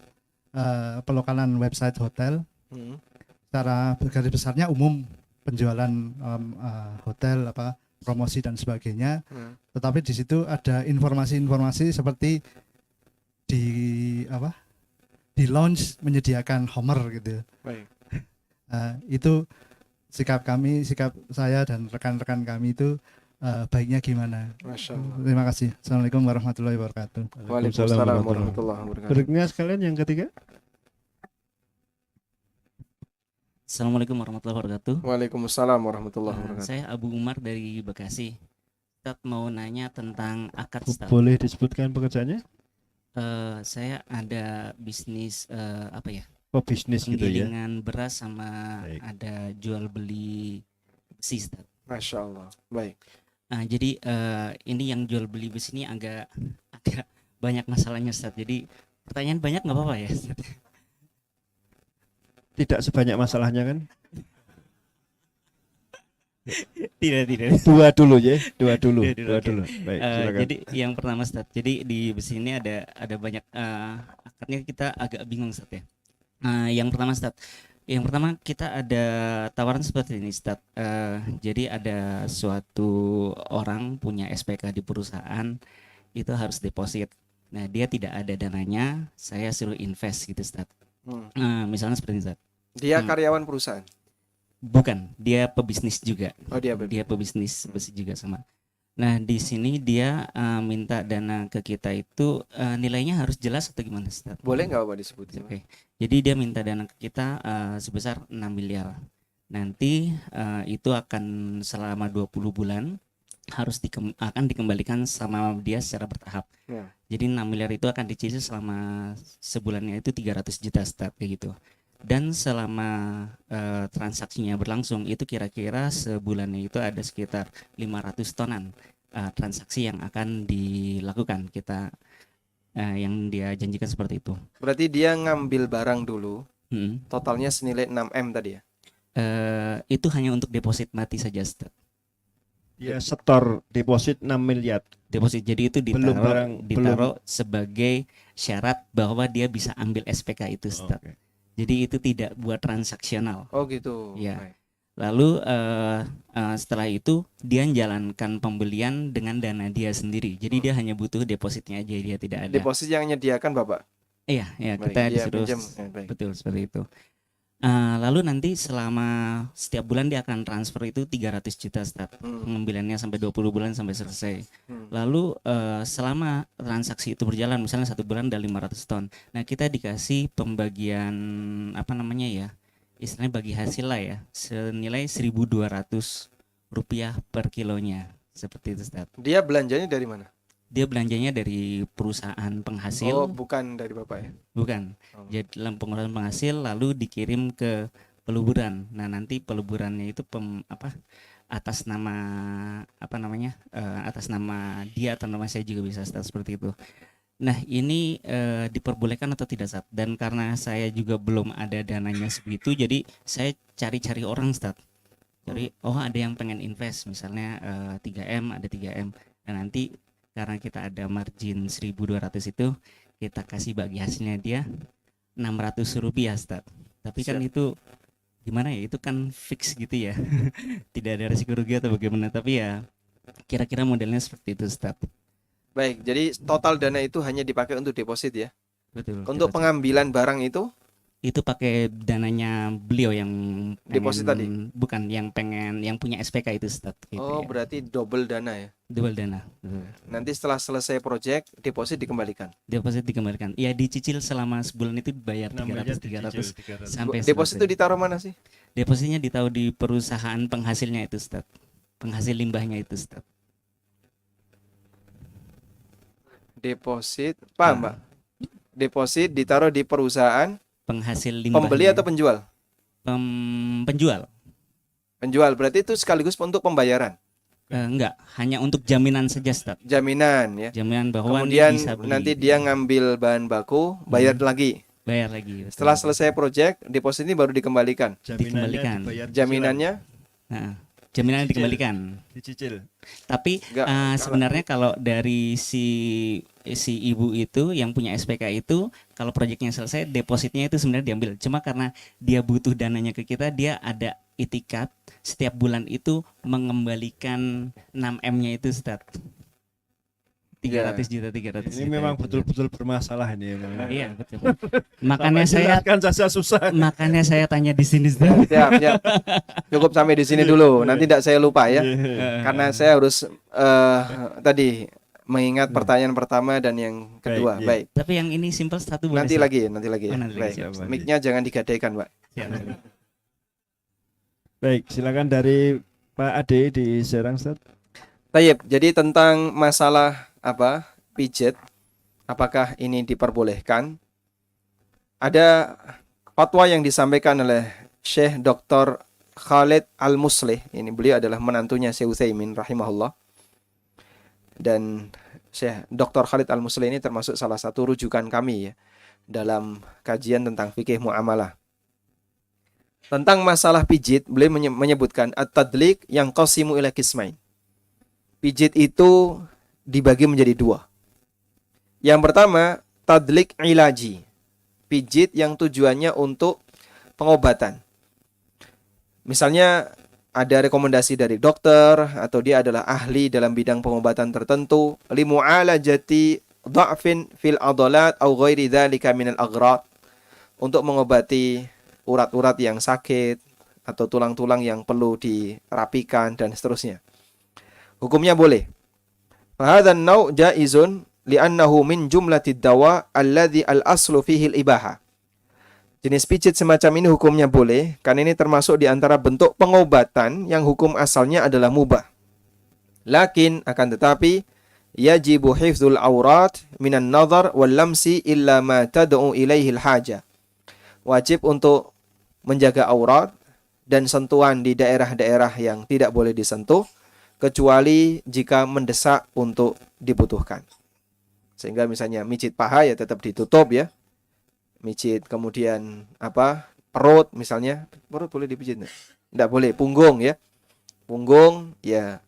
pelokalan website hotel, secara garis besarnya umum penjualan hotel, promosi dan sebagainya. Tetapi di situ ada informasi-informasi seperti di launch menyediakan Homer gitu. Baik. Itu sikap saya dan rekan-rekan kami itu baiknya gimana? Masya Allah. Terima kasih. Assalamualaikum warahmatullahi wabarakatuh. Waalaikumsalam warahmatullahi wabarakatuh. Berikutnya sekalian yang ketiga. Assalamualaikum warahmatullahi wabarakatuh. Waalaikumsalam warahmatullahi wabarakatuh. Saya Abu Umar dari Bekasi. Ustadz mau nanya tentang akad Ustadz. Boleh disebutkan pekerjaannya? Saya ada bisnis apa ya? Oh, bisnis gitu ya. Penggilingan beras sama Baik. ada jual beli besi Ustadz. Masya Allah. Baik. Jadi ini yang jual beli besi ini agak banyak masalahnya Ustadz. Jadi pertanyaan banyak nggak apa-apa ya Ustadz? Tidak sebanyak masalahnya kan? Tidak. Dua dulu ya, dua dulu. Oke. Baik, silakan. Jadi yang pertama Ustadz, jadi di besi ini ada banyak akadnya, kita agak bingung Ustadz ya. Yang pertama Ustadz, yang pertama kita ada tawaran seperti ini Ustadz. Jadi ada suatu orang punya SPK di perusahaan, itu harus deposit. Nah dia tidak ada dananya, saya suruh invest gitu Ustadz. Misalnya seperti ini Ustadz. Dia karyawan perusahaan. Bukan, dia pebisnis juga. Oh, dia Dia pebisnis besi juga sama. Nah, di sini dia minta dana ke kita itu nilainya harus jelas atau gimana, Ustaz? boleh nggak Bapak disebutin? Oke. Jadi dia minta dana ke kita sebesar 6 miliar. Nanti itu akan selama 20 bulan harus akan dikembalikan sama dia secara bertahap. Ya. Jadi 6 miliar itu akan dicicil selama sebulannya itu 300 juta Ustaz, kayak gitu. Dan selama transaksinya berlangsung itu kira-kira sebulannya itu ada sekitar 500 tonan transaksi yang akan dilakukan kita, yang dia janjikan seperti itu. Berarti dia ngambil barang dulu, Mm. totalnya senilai 6M tadi ya? Itu hanya untuk deposit mati saja Ustaz. Dia setor deposit 6 miliar. Deposit, jadi itu Belum ditaruh sebagai syarat bahwa dia bisa ambil SPK itu Ustaz. Oke. Jadi itu tidak buat transaksional. Oh gitu. Iya. Baik. Lalu setelah itu dia menjalankan pembelian dengan dana dia sendiri. Jadi dia hanya butuh depositnya aja, dia tidak ada. Deposit yang menyediakan Bapak? Iya, Baik, kita dia disuruh pinjam. Baik. betul seperti itu. Lalu nanti selama setiap bulan dia akan transfer itu 300 juta Ustaz. Pengambilannya sampai 20 bulan sampai selesai. Lalu selama transaksi itu berjalan, misalnya 1 bulan ada 500 ton. Nah, kita dikasih pembagian apa namanya ya? Istilahnya bagi hasil lah ya, senilai 1.200 rupiah per kilonya. Seperti itu Ustaz. Dia belanjanya dari mana? Dia belanjanya dari perusahaan penghasil. Oh, bukan dari Bapak ya? Bukan. Oh. Jadi dalam pengeluaran penghasil lalu dikirim ke peluburan. Nah, nanti peluburannya itu atas nama apa namanya? Atas nama dia atau nama saya juga bisa Ustaz, seperti itu. Nah, ini diperbolehkan atau tidak Ustaz? Dan karena saya juga belum ada dananya segitu, jadi saya cari-cari orang Ustaz. Jadi ada yang pengen invest misalnya 3M, ada 3M. Dan nanti karena kita ada margin 1.200 itu, kita kasih bagi hasilnya dia 600 rupiah Ustaz. Tapi kan itu gimana ya, itu kan fix gitu ya. Tidak ada risiko rugi atau bagaimana, tapi ya kira-kira modelnya seperti itu Ustaz. Baik, jadi total dana itu hanya dipakai untuk deposit ya? Betul. Untuk pengambilan barang itu? Itu pakai dananya beliau yang Deposit tadi? Bukan, yang punya SPK itu Ustaz, gitu Oh, ya. berarti double dana ya? Double dana. Nanti setelah selesai project, deposit dikembalikan? Deposit dikembalikan. Ya dicicil selama sebulan itu bayar 6 miliar 300 300. sampai Deposit itu selesai. ditaruh mana sih? Depositnya ditaruh di perusahaan penghasilnya itu Ustaz. Penghasil limbahnya itu Ustaz. Deposit, paham Mbak? Deposit ditaruh di perusahaan Penghasil limbahnya. pembeli atau penjual? Penjual. Penjual, berarti itu sekaligus untuk pembayaran? Enggak, hanya untuk jaminan saja Ustaz. Jaminan ya? Jaminan bahwa Kemudian ini bisa beli. nanti dia ngambil bahan baku, bayar lagi. bayar lagi. Betul. Setelah selesai project, deposit ini baru dikembalikan. Dikembalikan. dibayar Jaminannya Nah, jaminannya Dicicil. dikembalikan. dicicil. Tapi Enggak, sebenarnya kalau dari si ibu itu yang punya SPK itu, kalau proyeknya selesai, depositnya itu sebenarnya diambil. Cuma karena dia butuh dananya ke kita, dia ada itikat setiap bulan itu mengembalikan 6M-nya itu Ustaz. 300 juta, 300 Ini juta. memang itu. betul-betul bermasalah ini memang. Iya, betul. Makanya Sampai saya jelaskan saja susah. makanya saya tanya di sini Ustaz. siap, siap. Cukup sampai di sini dulu. Nanti tidak saya lupa ya. Karena saya harus tadi mengingat pertanyaan pertama dan yang kedua. Baik, iya. Baik. Tapi yang ini simple satu boleh. Nanti Ustaz? lagi, nanti lagi ya. Oh, nanti lagi, Baik. siap. Mic-nya jangan digadaikan, Pak. Siap. Baik, silakan dari Pak Ade di Serang Ustaz. Tayyib, jadi tentang masalah apa? Pijat, apakah ini diperbolehkan? Ada fatwa yang disampaikan oleh Syekh Dr. Khalid Al-Muslih. Ini beliau adalah menantunya Syekh Utsaimin rahimahullah. Dan Syekh Dr. Khalid Al-Muslih ini termasuk salah satu rujukan kami ya dalam kajian tentang fikih muamalah. Tentang masalah pijit, beliau menyebutkan at-tadlik yang qasimu ila qismain. Pijit itu dibagi menjadi dua. Yang pertama, tadlik ilaji. Pijit yang tujuannya untuk pengobatan. Misalnya ada rekomendasi dari dokter atau dia adalah ahli dalam bidang pengobatan tertentu, limu'alajati dha'fin fil adalat au ghairi dzalika minal aghrad, untuk mengobati urat-urat yang sakit atau tulang-tulang yang perlu dirapikan dan seterusnya. Hukumnya boleh. Fahadzan nau' jaizun li'annahu min jumlatid dawa alladhi al-aslu fihi al-ibaha. Jenis pijit semacam ini hukumnya boleh, karena ini termasuk di antara bentuk pengobatan yang hukum asalnya adalah mubah. Lakin, akan tetapi, yajibu hifdzul aurat minan nazar wal lamsi illa ma tad'u ilaihi al-haja. Wajib untuk menjaga aurat dan sentuhan di daerah-daerah yang tidak boleh disentuh, kecuali jika mendesak untuk dibutuhkan. Sehingga misalnya mijit paha ya tetap ditutup ya. Mijit kemudian perut misalnya, perut boleh dipijit enggak boleh, punggung ya. Punggung ya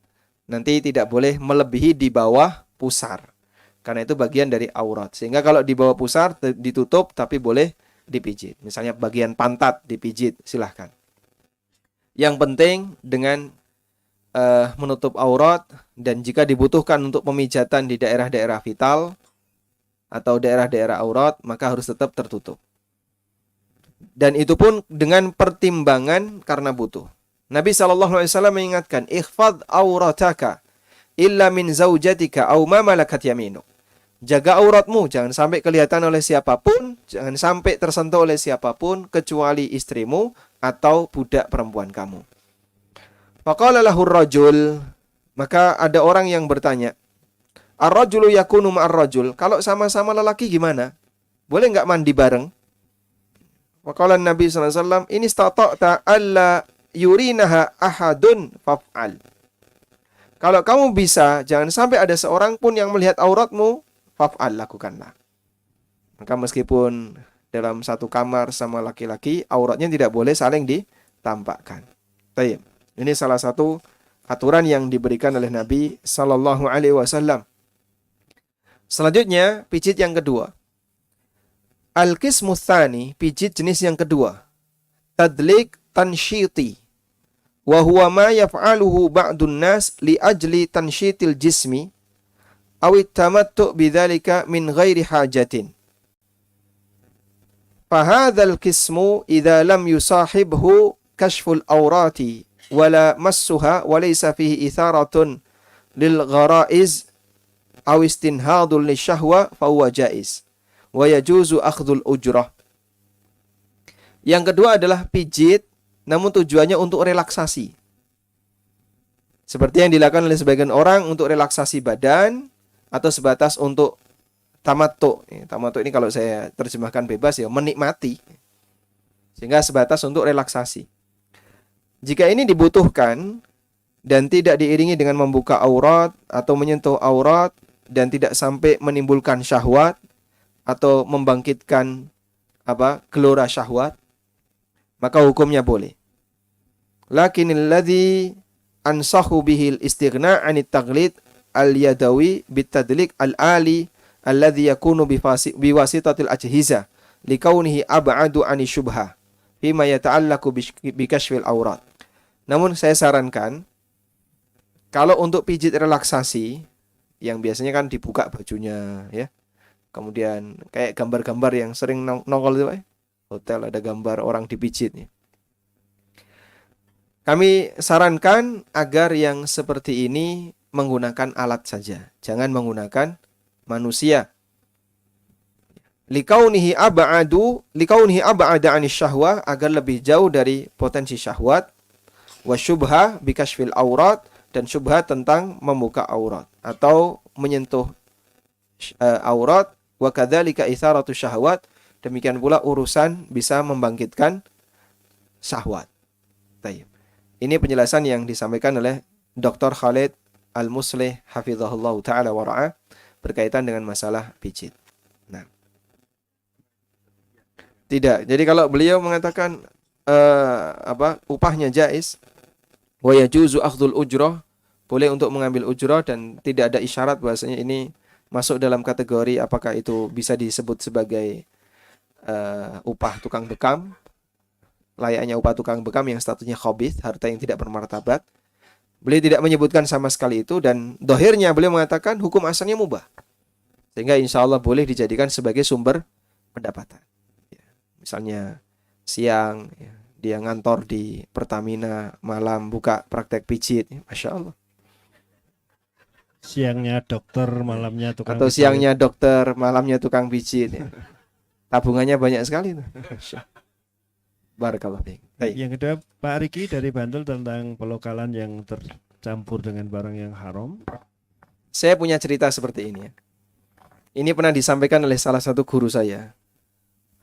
nanti tidak boleh melebihi di bawah pusar. Karena itu bagian dari aurat. Sehingga kalau di bawah pusar ditutup tapi boleh dipijit. Misalnya bagian pantat dipijit, silahkan. Yang penting dengan menutup aurat, dan jika dibutuhkan untuk pemijatan di daerah-daerah vital atau daerah-daerah aurat, maka harus tetap tertutup. Dan itu pun dengan pertimbangan karena butuh. Nabi SAW mengingatkan, ikhfad aurataka illa min zaujatika au ma malakat yaminuk. Jaga auratmu, jangan sampai kelihatan oleh siapapun, jangan sampai tersentuh oleh siapapun, kecuali istrimu atau budak perempuan kamu. Faqala lahur rajul, maka ada orang yang bertanya, ar-rajulu yakunu ma'ar-rajul, kalau sama-sama lelaki gimana? Boleh nggak mandi bareng? Faqala Nabi SAW, ini stata'ta alla yurinaha ahadun faf'al. Kalau kamu bisa, jangan sampai ada seorang pun yang melihat auratmu, faf'al, lakukanlah. Maka meskipun dalam satu kamar sama laki-laki, auratnya tidak boleh saling ditampakkan. Tayyib. Ini salah satu aturan yang diberikan oleh Nabi Sallallahu Alaihi Wasallam. Selanjutnya, pijit yang kedua. Al-qismu tsani, pijit jenis yang kedua. Tadlik tansyiti. Wa huwa ma yaf'aluhu ba'dun nas li ajli tansyitil jismi awit tamattu bidzalika min ghairi hajatin. Fahadzal qismu idza lam yusahibhu kashful awrati wala massuha walaysa fihi itharatun lil gharaiz aw istinhadul lisyahwa fa huwa jaiz wa yajuzu akhdhul ujrah. Yang kedua adalah pijit namun tujuannya untuk relaksasi. Seperti yang dilakukan oleh sebagian orang untuk relaksasi badan atau sebatas untuk tamattu. Tamattu ini kalau saya terjemahkan bebas ya menikmati. Sehingga sebatas untuk relaksasi. Jika ini dibutuhkan dan tidak diiringi dengan membuka aurat atau menyentuh aurat dan tidak sampai menimbulkan syahwat atau membangkitkan gelora syahwat, maka hukumnya boleh. Lakinil ladzi ansahu bihil istighna 'anit taqlid al-yadawi bitadlik al-ali alladzi yakunu biwasitatil ajhiza likaunihi ab'adu 'ani syubhah fima yata'allaqu bikashfil aurat. Namun saya sarankan kalau untuk pijit relaksasi yang biasanya kan dibuka bajunya ya. Kemudian kayak gambar-gambar yang sering nongol itu hotel ada gambar orang dipijit nih. Kami sarankan agar yang seperti ini menggunakan alat saja, jangan menggunakan manusia. Likaunihi ab'ada 'anis syahwah, agar lebih jauh dari potensi syahwat, wa syubha bikashfil aurat, dan syubhat tentang membuka aurat atau menyentuh aurat, wa kadzalika itsaratu syahwat, demikian pula urusan bisa membangkitkan syahwat. Baik. Ini penjelasan yang disampaikan oleh Dr. Khalid Al-Muslih hafizahullah taala wa ra'ah berkaitan dengan masalah pijit. Nah. Tidak. Jadi kalau beliau mengatakan upahnya jaiz, wa yajuzu akhdhul ujrah, boleh untuk mengambil ujrah dan tidak ada isyarat bahwasanya ini masuk dalam kategori apakah itu bisa disebut sebagai upah tukang bekam, layaknya upah tukang bekam yang statusnya khabith, harta yang tidak bermartabat. Beliau tidak menyebutkan sama sekali itu, dan dohirnya beliau mengatakan hukum asalnya mubah, sehingga insya Allah boleh dijadikan sebagai sumber pendapatan. Ya, misalnya siang ya, dia ngantor di Pertamina, malam buka praktek pijit, ya, Masya Allah. Siangnya dokter, malamnya tukang Atau pijit. siangnya dokter, malamnya tukang pijit. Ya. Tabungannya banyak sekali. Barakallah. Baik. Yang kedua, Pak Riki dari Bantul tentang pelokalan yang tercampur dengan barang yang haram. Saya punya cerita seperti ini ya. Ini pernah disampaikan oleh salah satu guru saya,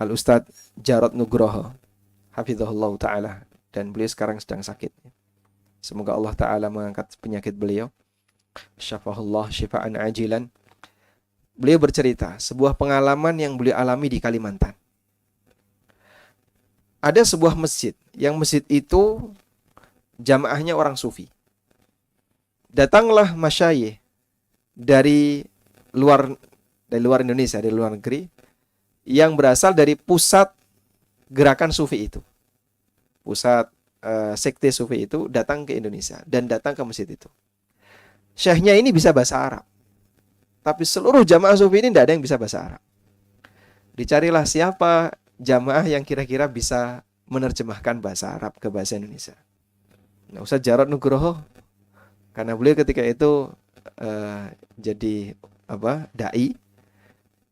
Al-Ustadz Jarod Nugroho hafizahullah ta'ala, dan beliau sekarang sedang sakit. Semoga Allah ta'ala mengangkat penyakit beliau, syafahullah syifaan ajilan. Beliau bercerita sebuah pengalaman yang beliau alami di Kalimantan. Ada sebuah masjid, yang masjid itu jamaahnya orang sufi. Datanglah masyayikh dari luar Indonesia, dari luar negeri, yang berasal dari pusat gerakan sufi itu. Pusat sekte sufi itu datang ke Indonesia dan datang ke masjid itu. Syekhnya ini bisa bahasa Arab, tapi seluruh jamaah sufi ini tidak ada yang bisa bahasa Arab. Dicarilah siapa jamaah yang kira-kira bisa menerjemahkan bahasa Arab ke bahasa Indonesia. Nah, Ustaz Jarod Nugroho, karena beliau ketika itu jadi dai,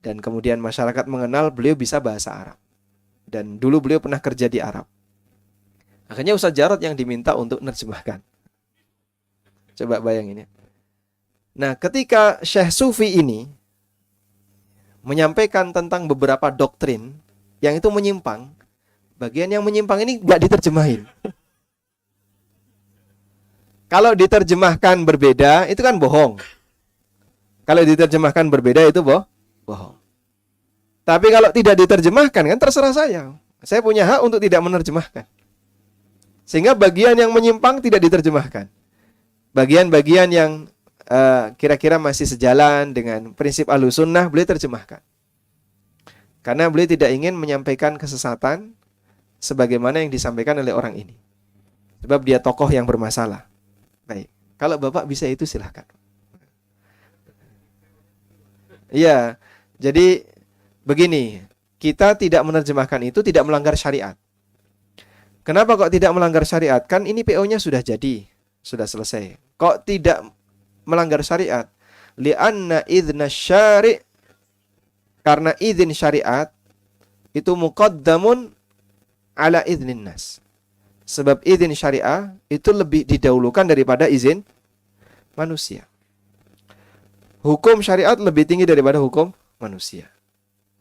dan kemudian masyarakat mengenal beliau bisa bahasa Arab, dan dulu beliau pernah kerja di Arab. Akhirnya Ustaz Jarod yang diminta untuk menerjemahkan. Coba bayangin ya. Nah, ketika Syekh Sufi ini menyampaikan tentang beberapa doktrin yang itu menyimpang, bagian yang menyimpang ini nggak diterjemahin. Kalau diterjemahkan berbeda, itu kan bohong. Kalau diterjemahkan berbeda, itu bohong. Tapi kalau tidak diterjemahkan, kan terserah saya. Saya punya hak untuk tidak menerjemahkan. Sehingga bagian yang menyimpang tidak diterjemahkan. Bagian-bagian yang kira-kira masih sejalan dengan prinsip Ahlussunnah, beliau terjemahkan. Karena beliau tidak ingin menyampaikan kesesatan sebagaimana yang disampaikan oleh orang ini. Sebab dia tokoh yang bermasalah. Baik, kalau Bapak bisa itu silahkan. Iya, jadi begini, kita tidak menerjemahkan itu tidak melanggar syariat. Kenapa kok tidak melanggar syariat? Kan ini PO-nya sudah jadi, sudah selesai. Kok tidak melanggar syariat? Li'anna idhna syari', karena izin syariat itu muqaddamun ala idhnin nas. Sebab izin syariah itu lebih didahulukan daripada izin manusia. Hukum syariat lebih tinggi daripada hukum manusia.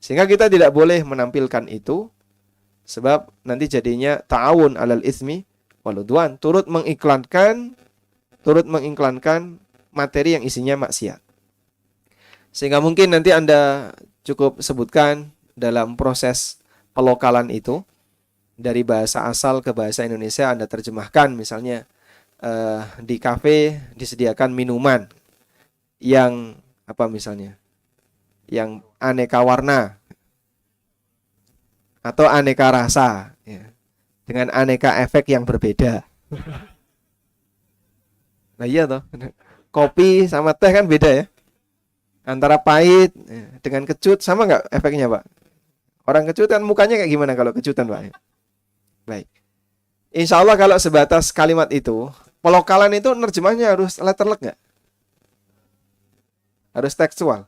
Sehingga kita tidak boleh menampilkan itu, sebab nanti jadinya ta'awun alal ismi wal udwan, turut mengiklankan materi yang isinya maksiat. Sehingga mungkin nanti Anda cukup sebutkan dalam proses pelokalan itu, dari bahasa asal ke bahasa Indonesia Anda terjemahkan, misalnya di kafe disediakan minuman yang misalnya yang aneka warna atau aneka rasa ya, dengan aneka efek yang berbeda. Nah iya toh, kopi sama teh kan beda ya, antara pahit dengan kecut sama nggak efeknya Pak? Orang kecut kan mukanya kayak gimana kalau kecutan Pak? Baik, insya Allah kalau sebatas kalimat itu, pelokalan itu nerjemahnya harus letterlek nggak? Harus tekstual.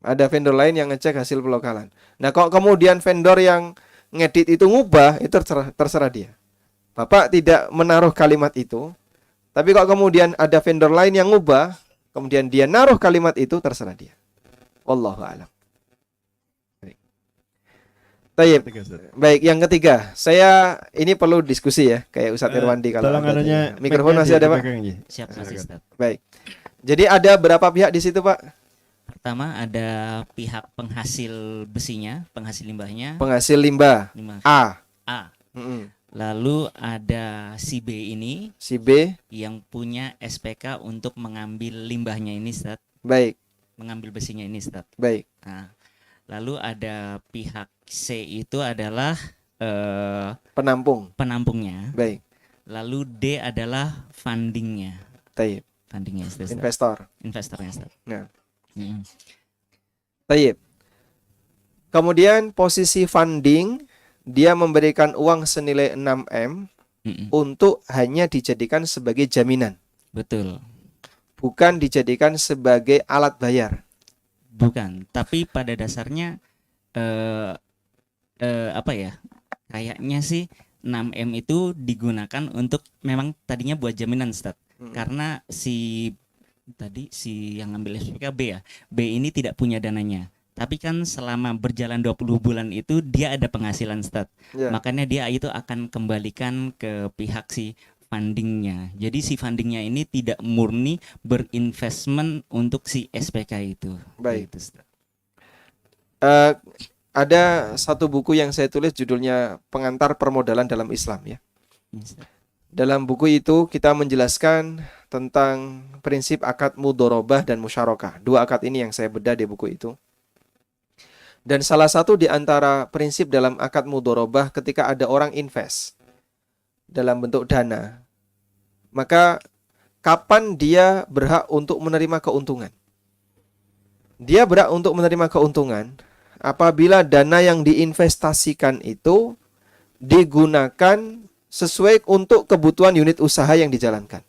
Ada vendor lain yang ngecek hasil pelokalan. Nah, kok kemudian vendor yang ngedit itu ngubah, itu terserah dia. Bapak tidak menaruh kalimat itu, tapi kok kemudian ada vendor lain yang ngubah, kemudian dia naruh kalimat itu, terserah dia. Wallahu a'lam. Baik. Ketiga, Ustaz. Baik, yang ketiga, saya ini perlu diskusi ya, kayak Ustadz Eh, Irwandi kalau tolong ada adanya tanya. Mikrofon masih ada, Pak? Siap masih Ustaz. Baik. Jadi ada berapa pihak di situ, Pak? Pertama ada pihak penghasil besinya, penghasil limbahnya, Penghasil limbah limbah A. A. Mm-mm. Lalu ada si B ini Si B. yang punya SPK untuk mengambil limbahnya ini, Ustaz. Baik, Mengambil besinya ini, Ustaz. baik. Nah, lalu ada pihak C itu adalah Penampung. penampungnya. Baik. Lalu D adalah fundingnya. Taib. Fundingnya, Ustaz. Investor. Investornya, Ustaz. Nah, Mm-mm. taib. Kemudian posisi funding, dia memberikan uang senilai 6M Mm-mm. untuk hanya dijadikan sebagai jaminan, Betul. bukan dijadikan sebagai alat bayar. Bukan, tapi pada dasarnya apa ya? Kayaknya sih 6M itu digunakan untuk memang tadinya buat jaminan, Ustaz. Karena si yang ngambil SPK B ya. B ini tidak punya dananya. Tapi kan selama berjalan 20 bulan itu dia ada penghasilan, Ustaz. Ya. Makanya dia itu akan kembalikan ke pihak si fundingnya. Jadi si fundingnya ini tidak murni berinvestment untuk si SPK itu. Baik. Gitu, Ustaz. Ada satu buku yang saya tulis judulnya Pengantar Permodalan dalam Islam ya. Ustaz. Dalam buku itu kita menjelaskan tentang prinsip akad mudorobah dan musyarakah. Dua akad ini yang saya bedah di buku itu. Dan salah satu di antara prinsip dalam akad mudorobah ketika ada orang invest dalam bentuk dana, maka kapan dia berhak untuk menerima keuntungan? Dia berhak untuk menerima keuntungan apabila dana yang diinvestasikan itu digunakan sesuai untuk kebutuhan unit usaha yang dijalankan.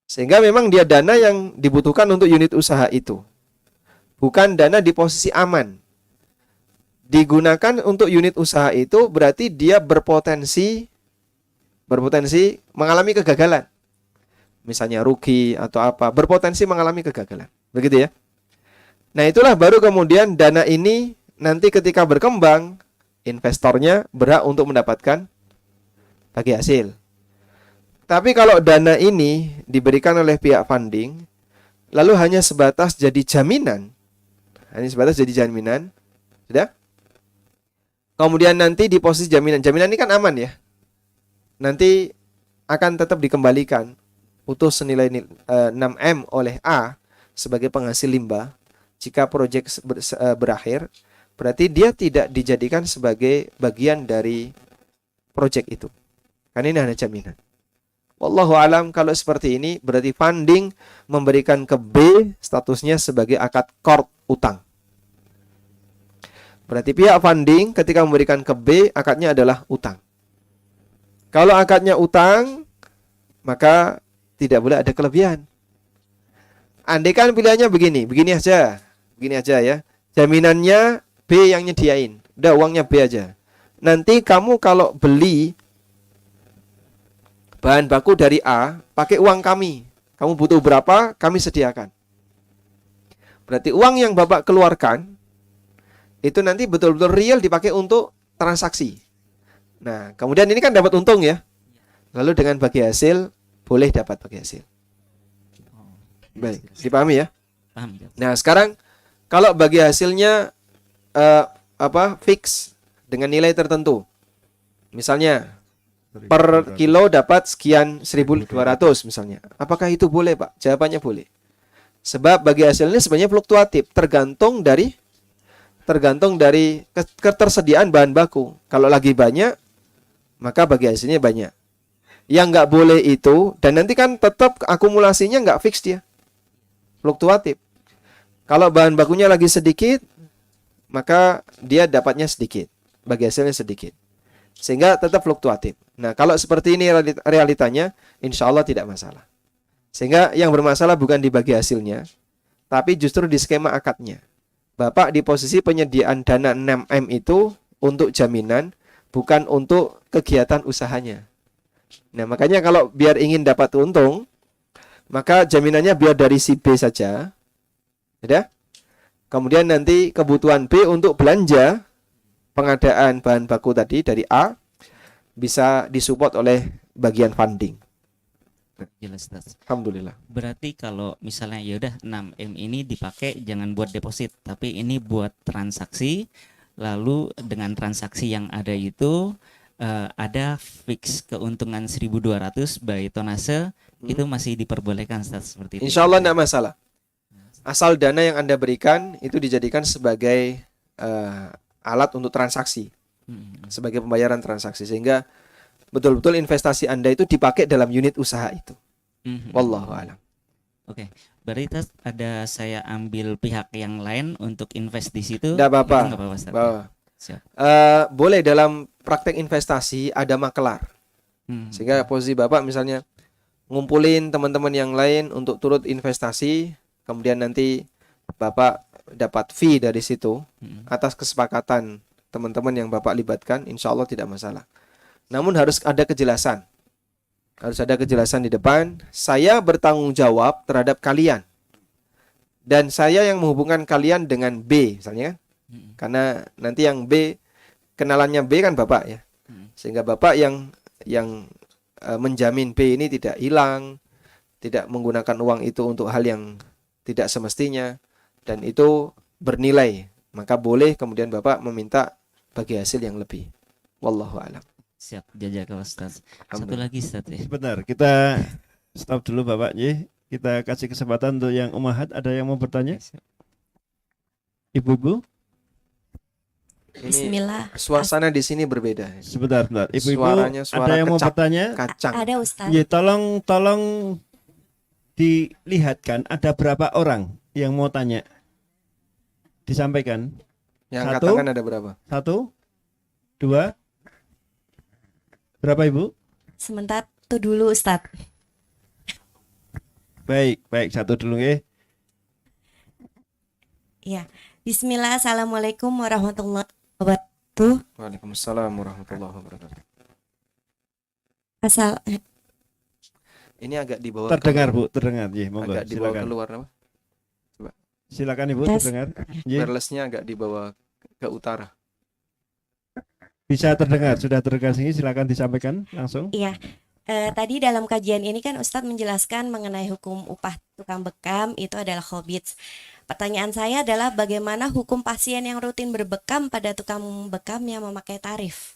Sehingga memang dia dana yang dibutuhkan untuk unit usaha itu. Bukan dana di posisi aman. Digunakan untuk unit usaha itu berarti dia berpotensi mengalami kegagalan. Misalnya rugi atau apa, berpotensi mengalami kegagalan. Begitu ya. Nah, itulah baru kemudian dana ini nanti ketika berkembang, investornya berhak untuk mendapatkan bagi hasil. Tapi kalau dana ini diberikan oleh pihak funding, lalu hanya sebatas jadi jaminan, sudah? Kemudian nanti di posisi jaminan ini kan aman ya. Nanti akan tetap dikembalikan utuh senilai 6M oleh A sebagai penghasil limbah. Jika proyek berakhir, berarti dia tidak dijadikan sebagai bagian dari proyek itu. Kan ini hanya jaminan. Wallahu alam, kalau seperti ini berarti funding memberikan ke B statusnya sebagai akad qard utang. Berarti pihak funding ketika memberikan ke B akadnya adalah utang. Kalau akadnya utang, maka tidak boleh ada kelebihan. Andai kan pilihannya begini aja ya. Jaminannya B yang nyediain, udah uangnya B aja. Nanti kamu kalau beli bahan baku dari A, pakai uang kami. Kamu butuh berapa, kami sediakan. Berarti uang yang Bapak keluarkan, itu nanti betul-betul real dipakai untuk transaksi. Nah, kemudian ini kan dapat untung ya. Lalu dengan bagi hasil, boleh dapat bagi hasil. Baik, dipahami ya? Paham ya? Nah, sekarang kalau bagi hasilnya fix dengan nilai tertentu. Misalnya per kilo dapat sekian 1.200 misalnya. Apakah itu boleh, Pak? Jawabannya boleh. Sebab bagi hasilnya sebenarnya fluktuatif, tergantung dari ketersediaan bahan baku. Kalau lagi banyak, maka bagi hasilnya banyak. Yang nggak boleh itu, dan nanti kan tetap akumulasinya nggak fix dia. Fluktuatif. Kalau bahan bakunya lagi sedikit, maka dia dapatnya sedikit. Bagi hasilnya sedikit. Sehingga tetap fluktuatif. Nah, kalau seperti ini realitanya, insya Allah tidak masalah. Sehingga yang bermasalah bukan di bagi hasilnya, tapi justru di skema akadnya. Bapak di posisi penyediaan dana 6M itu, untuk jaminan, bukan untuk kegiatan usahanya. Nah, makanya kalau biar ingin dapat untung, maka jaminannya biar dari si B saja. Ya. Kemudian nanti kebutuhan B untuk belanja pengadaan bahan baku tadi dari A bisa disupport oleh bagian funding. Jelas, Ustaz. Alhamdulillah. Berarti kalau misalnya ya udah 6M ini dipakai jangan buat deposit, tapi ini buat transaksi. Lalu dengan transaksi yang ada itu ada fix keuntungan 1.200 by tonase, itu masih diperbolehkan, Ustaz, seperti itu. Insya Allah tidak masalah. Asal dana yang Anda berikan itu dijadikan sebagai alat untuk transaksi, sebagai pembayaran transaksi, sehingga betul-betul investasi Anda itu dipakai dalam unit usaha itu. Wallahu a'lam. Oke, berarti Ustaz, ada saya ambil pihak yang lain untuk invest di situ. Tidak apa-apa. Itu nggak apa-apa, Ustaz. Siap. Boleh dalam praktek investasi ada makelar. Sehingga posisi Bapak misalnya ngumpulin teman-teman yang lain untuk turut investasi, kemudian nanti Bapak dapat fee dari situ atas kesepakatan teman-teman yang Bapak libatkan, insya Allah tidak masalah. Namun harus ada kejelasan. Harus ada kejelasan di depan, saya bertanggung jawab terhadap kalian. Dan saya yang menghubungkan kalian dengan B misalnya kan. Karena nanti yang B, kenalannya B kan Bapak ya. Sehingga Bapak yang menjamin B ini tidak hilang, tidak menggunakan uang itu untuk hal yang tidak semestinya, dan itu bernilai, maka boleh kemudian Bapak meminta bagi hasil yang lebih. Wallahu a'lam. Siap, jazakallah, Ustaz. Satu lagi, Ustaz ya. Sebentar, kita stop dulu Bapak J. Kita kasih kesempatan untuk yang umahat. Ada yang mau bertanya? Ibu-ibu? Bismillah. Suasana di sini berbeda. Sebentar. Ibu-ibu, Suaranya suara ada yang mau kecap, bertanya? kacang. Ada Ustaz. Ya, tolong dilihatkan ada berapa orang yang mau tanya. Disampaikan. Yang Satu. katakan ada berapa? 1, 2. Berapa Ibu? Sebentar tuh dulu Ustaz. Baik, satu dulu ya. Ya. Bismillah. Assalamualaikum warahmatullahi wabarakatuh. Waalaikumsalam warahmatullahi wabarakatuh. Asal Ini agak dibawa Terdengar Bu, terdengar. Ya, monggo. agak dibawa Silakan. keluar apa? Silakan Ibu, Tes. terdengar. Ya, Wirelessnya agak dibawa ke utara. bisa terdengar, sudah terdengar sini. Silakan disampaikan langsung. iya. Tadi dalam kajian ini kan Ustadz menjelaskan mengenai hukum upah tukang bekam itu adalah khobits. Pertanyaan saya adalah bagaimana hukum pasien yang rutin berbekam pada tukang bekam yang memakai tarif?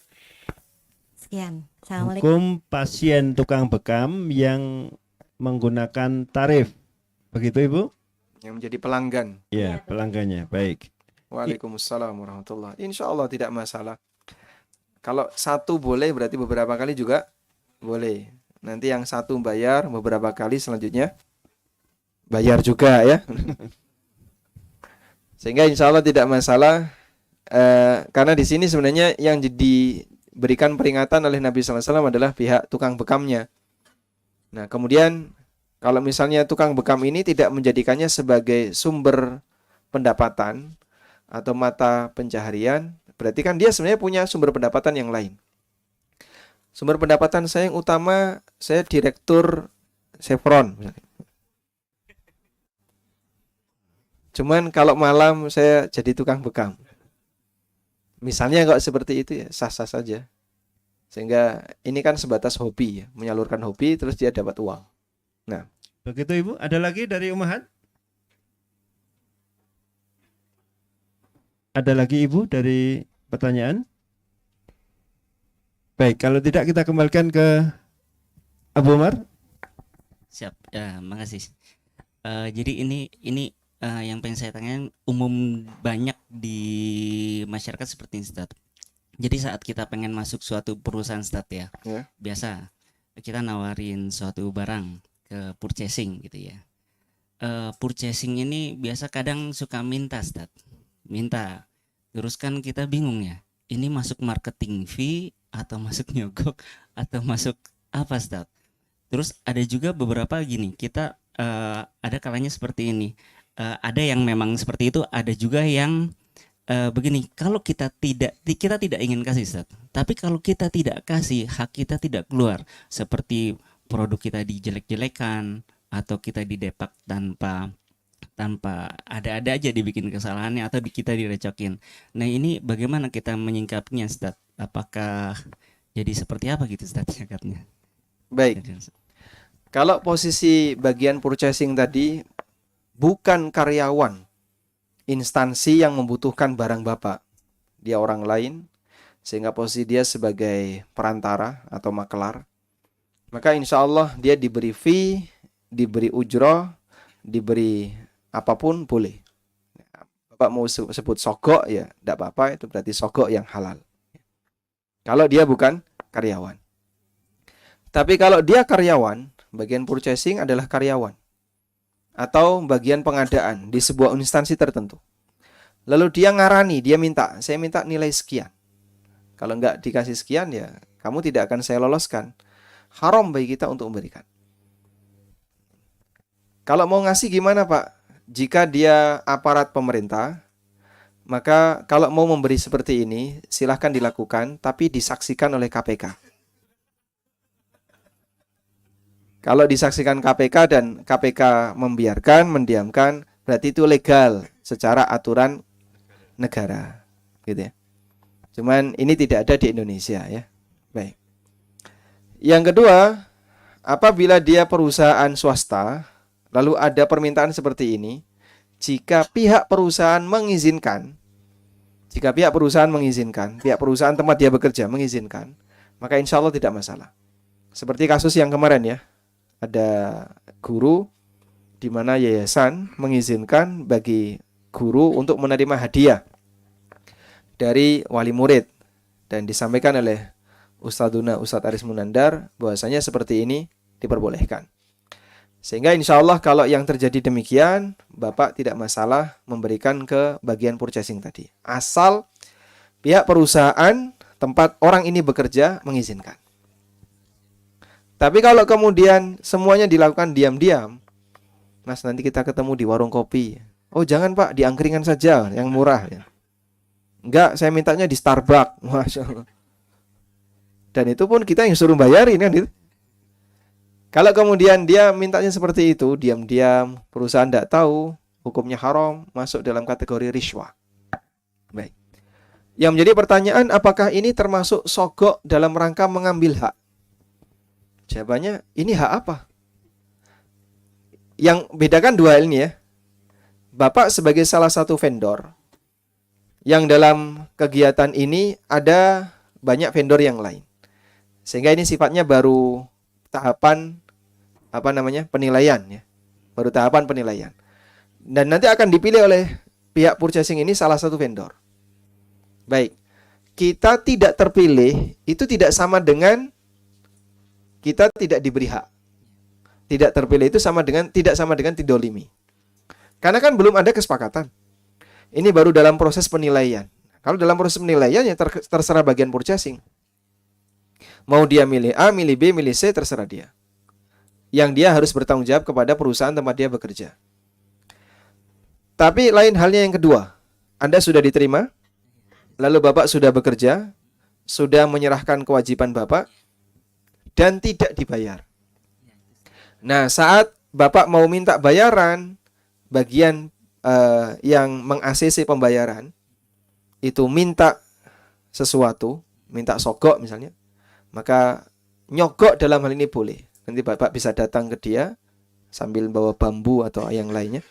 Sekian. Assalamualaikum. Hukum pasien tukang bekam yang menggunakan tarif. Begitu Ibu? Yang menjadi pelanggan. Ya, pelanggannya. Baik. Waalaikumsalam warahmatullahi. Insya Allah tidak masalah. Kalau satu boleh, berarti beberapa kali juga boleh. Nanti yang satu bayar, beberapa kali selanjutnya bayar juga ya. Sehingga insya Allah tidak masalah. Karena di sini sebenarnya yang diberikan peringatan oleh Nabi SAW adalah pihak tukang bekamnya. Nah kemudian kalau misalnya tukang bekam ini tidak menjadikannya sebagai sumber pendapatan atau mata pencaharian, berarti kan dia sebenarnya punya sumber pendapatan yang lain. Sumber pendapatan saya yang utama, saya direktur Chevron. Cuman kalau malam saya jadi tukang bekam. Misalnya kalau seperti itu ya sah-sah saja. Sehingga ini kan sebatas hobi ya, menyalurkan hobi terus dia dapat uang. Nah, Begitu Ibu, ada lagi dari Umahat? Ada lagi Ibu dari pertanyaan? Baik, kalau tidak kita kembalikan ke Abu Umar. Siap, ya, makasih. Jadi ini yang pengen saya tanyakan umum banyak di masyarakat seperti ini, Ustaz. Jadi saat kita pengen masuk suatu perusahaan, Ustaz ya, Ya. biasa kita nawarin suatu barang ke purchasing gitu ya. Purchasing ini biasa kadang suka minta, Ustaz. Minta. Terus kan kita bingung ya. Ini masuk marketing fee atau masuk nyogok atau masuk apa, Ustaz? Terus ada juga beberapa gini, kita ada kalanya seperti ini. Ada yang memang seperti itu, ada juga yang begini, kalau kita tidak ingin kasih Ustaz, tapi kalau kita tidak kasih, hak kita tidak keluar, seperti produk kita dijelek-jelekan atau kita didepak tanpa ada-ada aja dibikin kesalahannya atau kita direcokin. Nah, ini bagaimana kita menyingkapnya Ustaz? Apakah jadi seperti apa gitu Ustaz cakapnya? Baik. Kalau posisi bagian purchasing tadi bukan karyawan instansi yang membutuhkan barang Bapak, dia orang lain, sehingga posisi dia sebagai perantara atau makelar, maka insya Allah dia diberi fee, diberi ujroh, diberi apapun boleh. Bapak mau sebut sogok ya tidak apa-apa, itu berarti sogok yang halal kalau dia bukan karyawan. Tapi kalau dia karyawan, bagian purchasing adalah karyawan atau bagian pengadaan di sebuah instansi tertentu. Lalu dia ngarani, dia minta, saya minta nilai sekian. Kalau enggak dikasih sekian ya kamu tidak akan saya loloskan. Haram bagi kita untuk memberikan. Kalau mau ngasih gimana Pak? Jika dia aparat pemerintah, maka kalau mau memberi seperti ini silahkan dilakukan, tapi disaksikan oleh KPK. Kalau disaksikan KPK dan KPK membiarkan, mendiamkan, berarti itu legal secara aturan negara, gitu ya. Cuman ini tidak ada di Indonesia ya. Baik. Yang kedua, apabila dia perusahaan swasta, lalu ada permintaan seperti ini, jika pihak perusahaan mengizinkan, pihak perusahaan tempat dia bekerja mengizinkan, maka insya Allah tidak masalah. Seperti kasus yang kemarin ya, ada guru di mana yayasan mengizinkan bagi guru untuk menerima hadiah dari wali murid, dan disampaikan oleh Ustadz Aris Munandar bahwasanya seperti ini diperbolehkan. Sehingga insya Allah kalau yang terjadi demikian, Bapak tidak masalah memberikan ke bagian purchasing tadi, asal pihak perusahaan tempat orang ini bekerja mengizinkan. Tapi kalau kemudian semuanya dilakukan diam-diam, Mas nanti kita ketemu di warung kopi. Oh jangan Pak, di angkringan saja yang murah ya. Enggak, saya mintanya di Starbucks. Masya Allah. Dan itu pun kita yang suruh bayarin kan gitu. Kalau kemudian dia mintanya seperti itu, diam-diam, perusahaan tidak tahu, hukumnya haram, masuk dalam kategori rishwah. Baik. Yang menjadi pertanyaan, apakah ini termasuk sogok dalam rangka mengambil hak? Jawabannya, ini hak apa? Yang bedakan dua hal ini ya. Bapak sebagai salah satu vendor, yang dalam kegiatan ini ada banyak vendor yang lain. Sehingga ini sifatnya baru tahapan penilaian ya. Baru tahapan penilaian. Dan nanti akan dipilih oleh pihak purchasing ini salah satu vendor. Baik. Kita tidak terpilih itu tidak sama dengan kita tidak diberi hak. Tidak terpilih itu tidak sama dengan didolimi. Karena kan belum ada kesepakatan. Ini baru dalam proses penilaian. Kalau dalam proses penilaian ya terserah bagian purchasing. Mau dia milih A, milih B, milih C, terserah dia. Yang dia harus bertanggung jawab kepada perusahaan tempat dia bekerja. Tapi lain halnya yang kedua. Anda sudah diterima, lalu Bapak sudah bekerja, sudah menyerahkan kewajiban Bapak, dan tidak dibayar. Nah, saat Bapak mau minta bayaran, bagian yang meng-ACC pembayaran, itu minta sesuatu, minta sogok misalnya, maka nyogok dalam hal ini boleh. Nanti Bapak bisa datang ke dia sambil bawa bambu atau yang lainnya.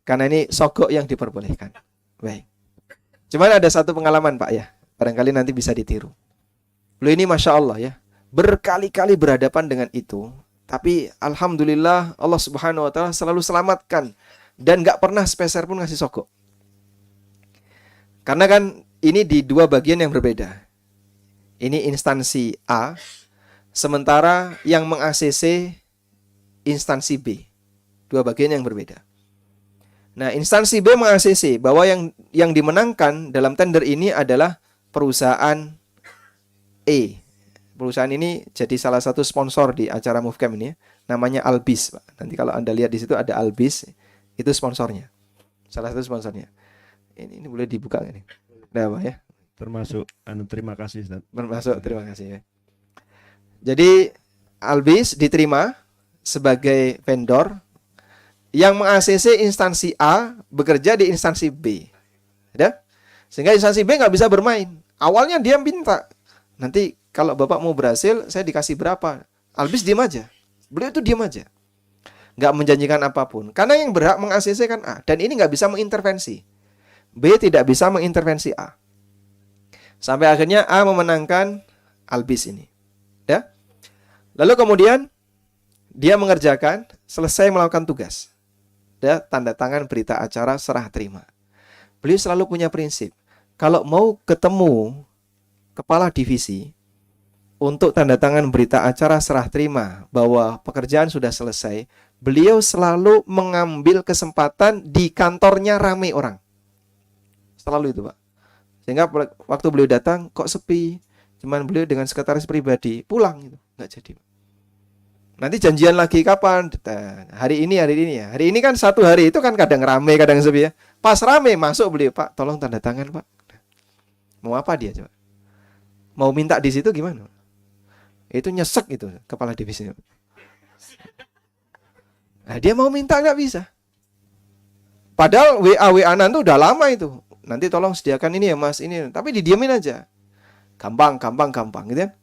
Karena ini sogok yang diperbolehkan. Baik. Cuman ada satu pengalaman Pak ya, barangkali nanti bisa ditiru. Beliau ini Masya Allah ya, berkali-kali berhadapan dengan itu, tapi Alhamdulillah Allah Subhanahu Wa Taala selalu selamatkan dan gak pernah sepeser pun ngasih sogok. Karena kan ini di dua bagian yang berbeda. Ini instansi A, sementara yang meng-ACC instansi B. Dua bagian yang berbeda. Nah, instansi B meng-ACC bahwa yang dimenangkan dalam tender ini adalah perusahaan E. Perusahaan ini jadi salah satu sponsor di acara Movecam ini, namanya Albis, Pak. Nanti kalau Anda lihat di situ ada Albis, itu sponsornya. Salah satu sponsornya. Ini boleh dibuka nggak nih? Nah, Pak ya. Termasuk terima kasih Ustaz. Bermasuk, terima kasih ya. Jadi Albis diterima sebagai vendor yang meng-ACC instansi A bekerja di instansi B. Ya? Sehingga instansi B nggak bisa bermain. Awalnya dia minta, nanti kalau Bapak mau berhasil, saya dikasih berapa. Albis diam aja. Beliau itu diam aja. Nggak menjanjikan apapun. Karena yang berhak meng-ACC kan A. Dan ini nggak bisa mengintervensi. B tidak bisa mengintervensi A. Sampai akhirnya A memenangkan Albis ini. Ya. Lalu kemudian dia mengerjakan, selesai melakukan tugas. Dia tanda tangan berita acara serah terima. Beliau selalu punya prinsip, kalau mau ketemu kepala divisi untuk tanda tangan berita acara serah terima bahwa pekerjaan sudah selesai, beliau selalu mengambil kesempatan di kantornya ramai orang. Selalu itu, Pak. Sehingga waktu beliau datang kok sepi, cuman beliau dengan sekretaris pribadi pulang gitu, nggak jadi. Nanti janjian lagi kapan? Hari ini ya. Hari ini kan satu hari itu kan kadang rame, kadang sepi ya. Pas rame masuk beliau, Pak, tolong tanda tangan, Pak. Mau apa dia coba? Mau minta di situ gimana? Itu nyesek itu kepala divisi. Nah, dia mau minta nggak bisa. Padahal WA-WA-an tuh udah lama itu. Nanti tolong sediakan ini ya Mas, ini. Tapi didiamin aja. Gampang gitu kan.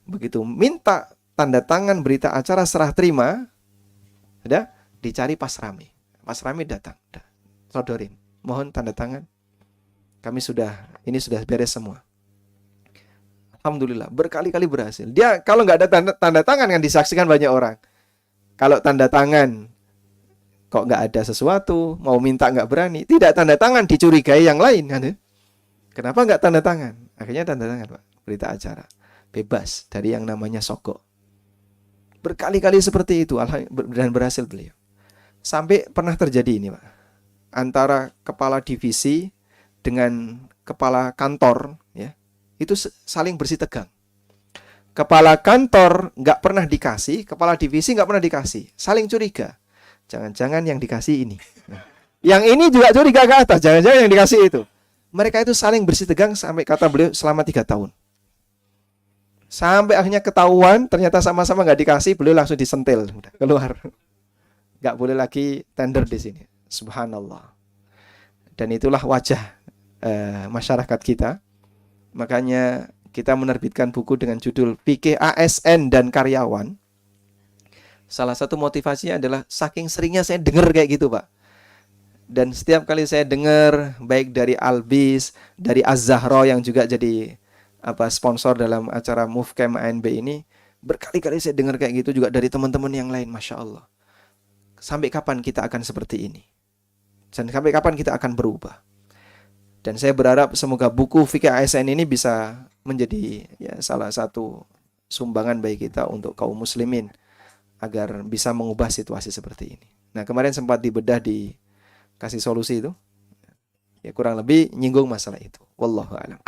Begitu minta tanda tangan berita acara serah terima, ada dicari pas rame. Pas rame datang, sodorin. Mohon tanda tangan. Kami ini sudah beres semua. Alhamdulillah, berkali-kali berhasil. Dia kalau nggak ada tanda tangan kan disaksikan banyak orang. Kalau tanda tangan kok nggak ada sesuatu, mau minta nggak berani, tidak tanda tangan dicurigai yang lain kan? Kenapa nggak tanda tangan? Akhirnya tanda tangan, Pak. Berita acara bebas dari yang namanya sogok. Berkali-kali seperti itu dan berhasil beliau. Sampai pernah terjadi ini, Pak. Antara kepala divisi dengan kepala kantor, ya, itu saling bersih tegang. Kepala kantor nggak pernah dikasih, kepala divisi nggak pernah dikasih, saling curiga. Jangan-jangan yang dikasih ini. Nah, yang ini juga curiga ke atas, jangan-jangan yang dikasih itu. Mereka itu saling bersih tegang sampai kata beliau selama 3 tahun. Sampai akhirnya ketahuan, ternyata sama-sama nggak dikasih, beliau langsung disentil, udah keluar. Nggak boleh lagi tender di sini. Subhanallah. Dan itulah wajah masyarakat kita. Makanya kita menerbitkan buku dengan judul Fikih ASN dan Karyawan. Salah satu motivasinya adalah saking seringnya saya dengar kayak gitu, Pak. Dan setiap kali saya dengar, baik dari Albis, dari Az-Zahra yang juga jadi sponsor dalam acara Movecamp ANB ini, berkali-kali saya dengar kayak gitu juga dari teman-teman yang lain, Masya Allah. Sampai kapan kita akan seperti ini? Dan sampai kapan kita akan berubah? Dan saya berharap semoga buku Fikih ASN ini bisa menjadi salah satu sumbangan bagi kita untuk kaum muslimin agar bisa mengubah situasi seperti ini. Nah, kemarin sempat dibedah dikasih solusi itu. Ya kurang lebih nyinggung masalah itu. Wallahu a'lam.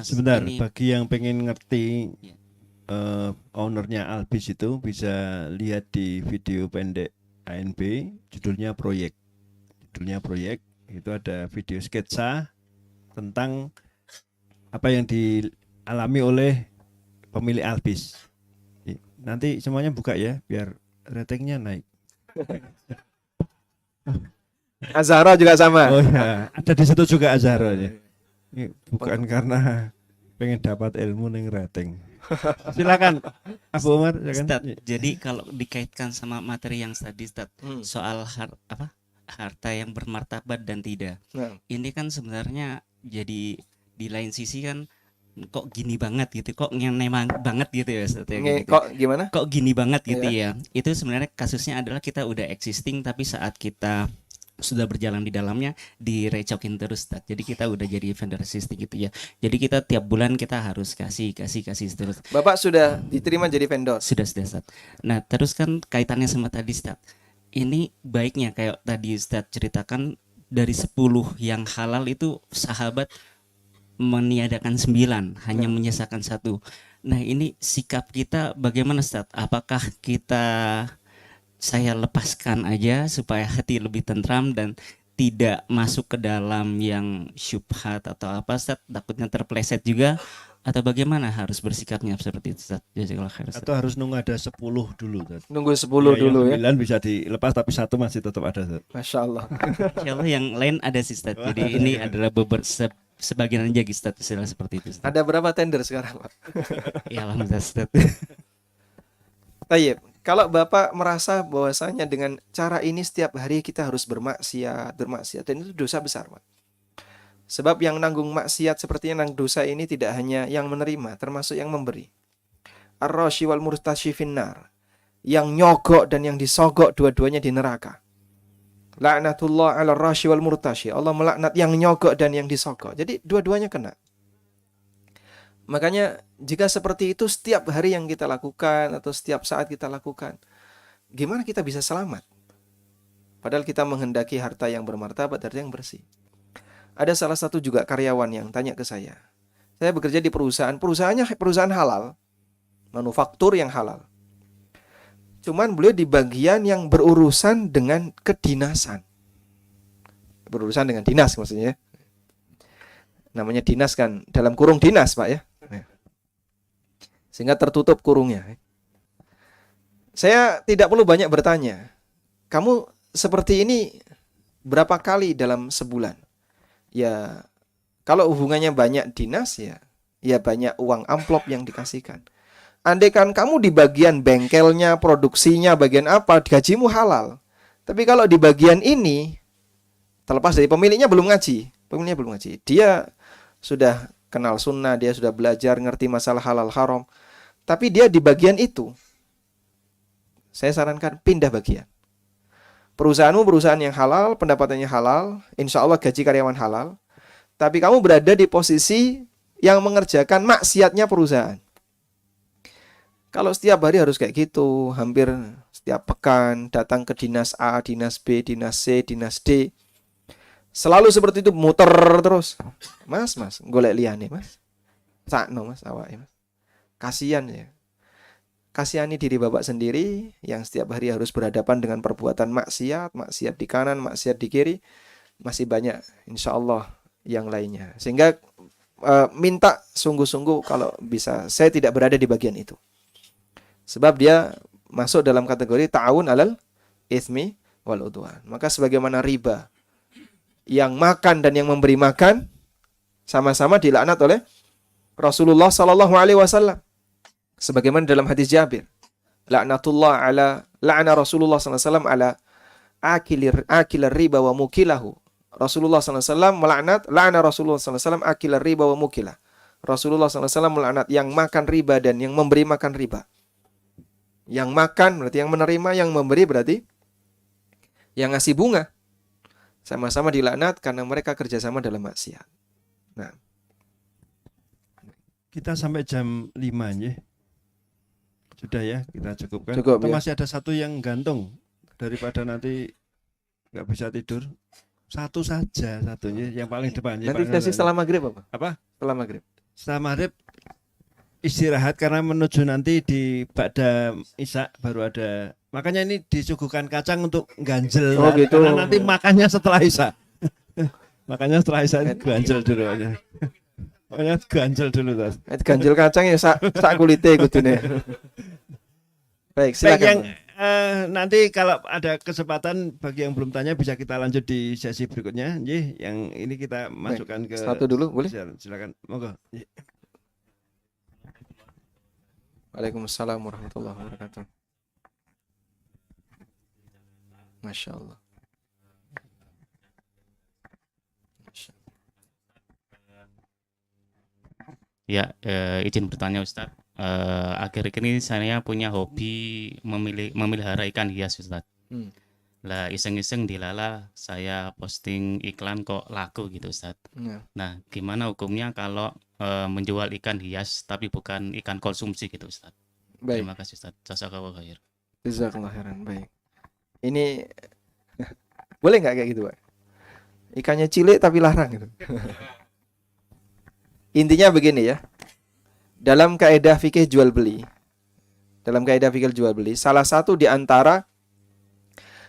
Sebentar, ini bagi yang pengen ngerti Ya. ownernya Albis itu bisa lihat di video pendek ANB, judulnya Proyek. Itu ada video sketsa tentang apa yang dialami oleh pemilik Albis. Nanti semuanya buka ya, biar ratingnya naik. Az-Zahra juga sama. Oh ya, ada di situ juga Azhara ya. Ini bukan karena pengen dapat ilmu ning rating. Silakan Abu Umar, Ustaz, jadi kalau dikaitkan sama materi yang tadi Ustaz, soal harta yang bermartabat dan tidak. Nah. Ini kan sebenarnya jadi di lain sisi kan kok gini banget gitu, kok ngenemang banget gitu ya Ustaz, ya, gitu. Kok gimana? Kok gini banget gitu ya. Itu sebenarnya kasusnya adalah kita udah existing tapi saat kita sudah berjalan di dalamnya direcokin terus Ustaz. Jadi kita udah jadi vendor existing gitu ya. Jadi kita tiap bulan kita harus kasih terus. Bapak sudah diterima jadi vendor. Sudah Ustaz. Nah, terus kan kaitannya sama tadi Ustaz. Ini baiknya kayak tadi Ustaz ceritakan dari 10 yang halal itu sahabat meniadakan 9, hanya menyisakan 1. Nah, ini sikap kita bagaimana Ustaz? Apakah saya lepaskan aja supaya hati lebih tentram dan tidak masuk ke dalam yang syubhat atau apa Ustaz, takutnya terpleset juga, atau bagaimana harus bersikapnya seperti itu Ustaz? Jazakallah khair Ustaz. Atau harus nunggu ada 10 dulu Ustaz. Nunggu 10 Ya, dulu ya. yang 9 bisa dilepas tapi satu masih tetap ada Ustaz. Masya Allah. Insya Allah yang lain ada sih Ustaz. Jadi ini adalah sebagian aja gitu Ustaz, istilah seperti itu Ustaz. Ada berapa tender sekarang, Pak? Ya alhamdulillah Ustaz. Tayyib. Kalau Bapak merasa bahwasanya dengan cara ini setiap hari kita harus bermaksiat, dan itu dosa besar, Pak. Sebab yang nanggung maksiat sepertinya nang dosa ini tidak hanya yang menerima, termasuk yang memberi. Ar-rashi wal murtashi finnar. Yang nyogok dan yang disogok dua-duanya di neraka. La'natullah 'ala ar-rashi wal murtashi. Allah melaknat yang nyogok dan yang disogok. Jadi dua-duanya kena. Makanya jika seperti itu setiap hari yang kita lakukan atau setiap saat kita lakukan, gimana kita bisa selamat? Padahal kita menghendaki harta yang bermartabat, harta yang bersih. Ada salah satu juga karyawan yang tanya ke saya bekerja di perusahaannya perusahaan halal, manufaktur yang halal. Cuman beliau di bagian yang berurusan dengan kedinasan. Berurusan dengan dinas maksudnya. Namanya dinas kan dalam kurung dinas, Pak ya. Sehingga tertutup kurungnya. Saya tidak perlu banyak bertanya. Kamu seperti ini berapa kali dalam sebulan? Ya, kalau hubungannya banyak dinas ya banyak uang amplop yang dikasihkan. Andaikan kamu di bagian bengkelnya, produksinya, bagian apa, gajimu halal. Tapi kalau di bagian ini, terlepas dari pemiliknya belum ngaji. Dia sudah kenal sunnah, dia sudah belajar, ngerti masalah halal haram. Tapi dia di bagian itu, saya sarankan pindah bagian. Perusahaanmu perusahaan yang halal, pendapatannya halal, insya Allah gaji karyawan halal. Tapi kamu berada di posisi yang mengerjakan maksiatnya perusahaan. Kalau setiap hari harus kayak gitu, hampir setiap pekan datang ke dinas A, dinas B, dinas C, dinas D. Selalu seperti itu, muter terus. Mas, golek liyane, Mas. Sakno, Mas, awake, Mas. Kasihan ya. Kasihani diri Bapak sendiri yang setiap hari harus berhadapan dengan perbuatan maksiat di kanan, maksiat di kiri. Masih banyak insya Allah yang lainnya. Sehingga minta sungguh-sungguh kalau bisa saya tidak berada di bagian itu. Sebab dia masuk dalam kategori ta'awun alal itsmi wal udwan. Maka sebagaimana riba, yang makan dan yang memberi makan sama-sama dilaknat oleh Rasulullah sallallahu alaihi wasallam. Sebagaimana dalam hadis Jabir, la'na Rasulullah sallallahu alaihi wasallam ala akilir riba wa mukilahu. Rasulullah sallallahu alaihi wasallam la'na Rasulullah sallallahu alaihi wasallam akilir riba wa mukilah. Rasulullah sallallahu alaihi wasallam melaknat yang makan riba dan yang memberi makan riba. Yang makan berarti yang menerima, yang memberi berarti yang ngasih bunga. Sama-sama dilaknat karena mereka kerjasama dalam maksiat. Nah, kita sampai jam 5 ya. Sudah ya, kita cukupkan. Cukup, Atau ya. masih ada satu yang gantung daripada nanti nggak bisa tidur. Satu saja satunya yang paling depan. nanti kasih setelah maghrib apa? Setelah maghrib. Setelah maghrib istirahat karena menuju nanti di Ba'da Isya baru ada. Makanya ini disuguhkan kacang untuk ganjel. Oh, gitu. Karena nanti makannya setelah Isya. Makanya setelah Isya ganjel dulu aja. Makanya ganjel dulu Tas. Ganjel kacang ya sak kulite kudune. Baik, silakan. Yang nanti kalau ada kesempatan bagi yang belum tanya bisa kita lanjut di sesi berikutnya. Yang ini kita masukkan ke satu dulu boleh? Silakan. Monggo. Waalaikumsalam warahmatullahi wabarakatuh. Masya Allah. Ya, izin bertanya Ustadz. Akhir-akhir ini saya punya hobi memelihara ikan hias Ustadz. Lah iseng-iseng dilala saya posting iklan kok laku gitu Ustadz. Nah, gimana hukumnya kalau menjual ikan hias tapi bukan ikan konsumsi gitu Ustadz? Baik. Terima kasih Ustadz. Jazakallahu khair. Jazakallahu khairan. Baik. Ini boleh nggak kayak gitu, Pak? Ikannya cilik tapi larang gitu. Intinya begini ya. Dalam kaidah fikih jual beli. Salah satu di antara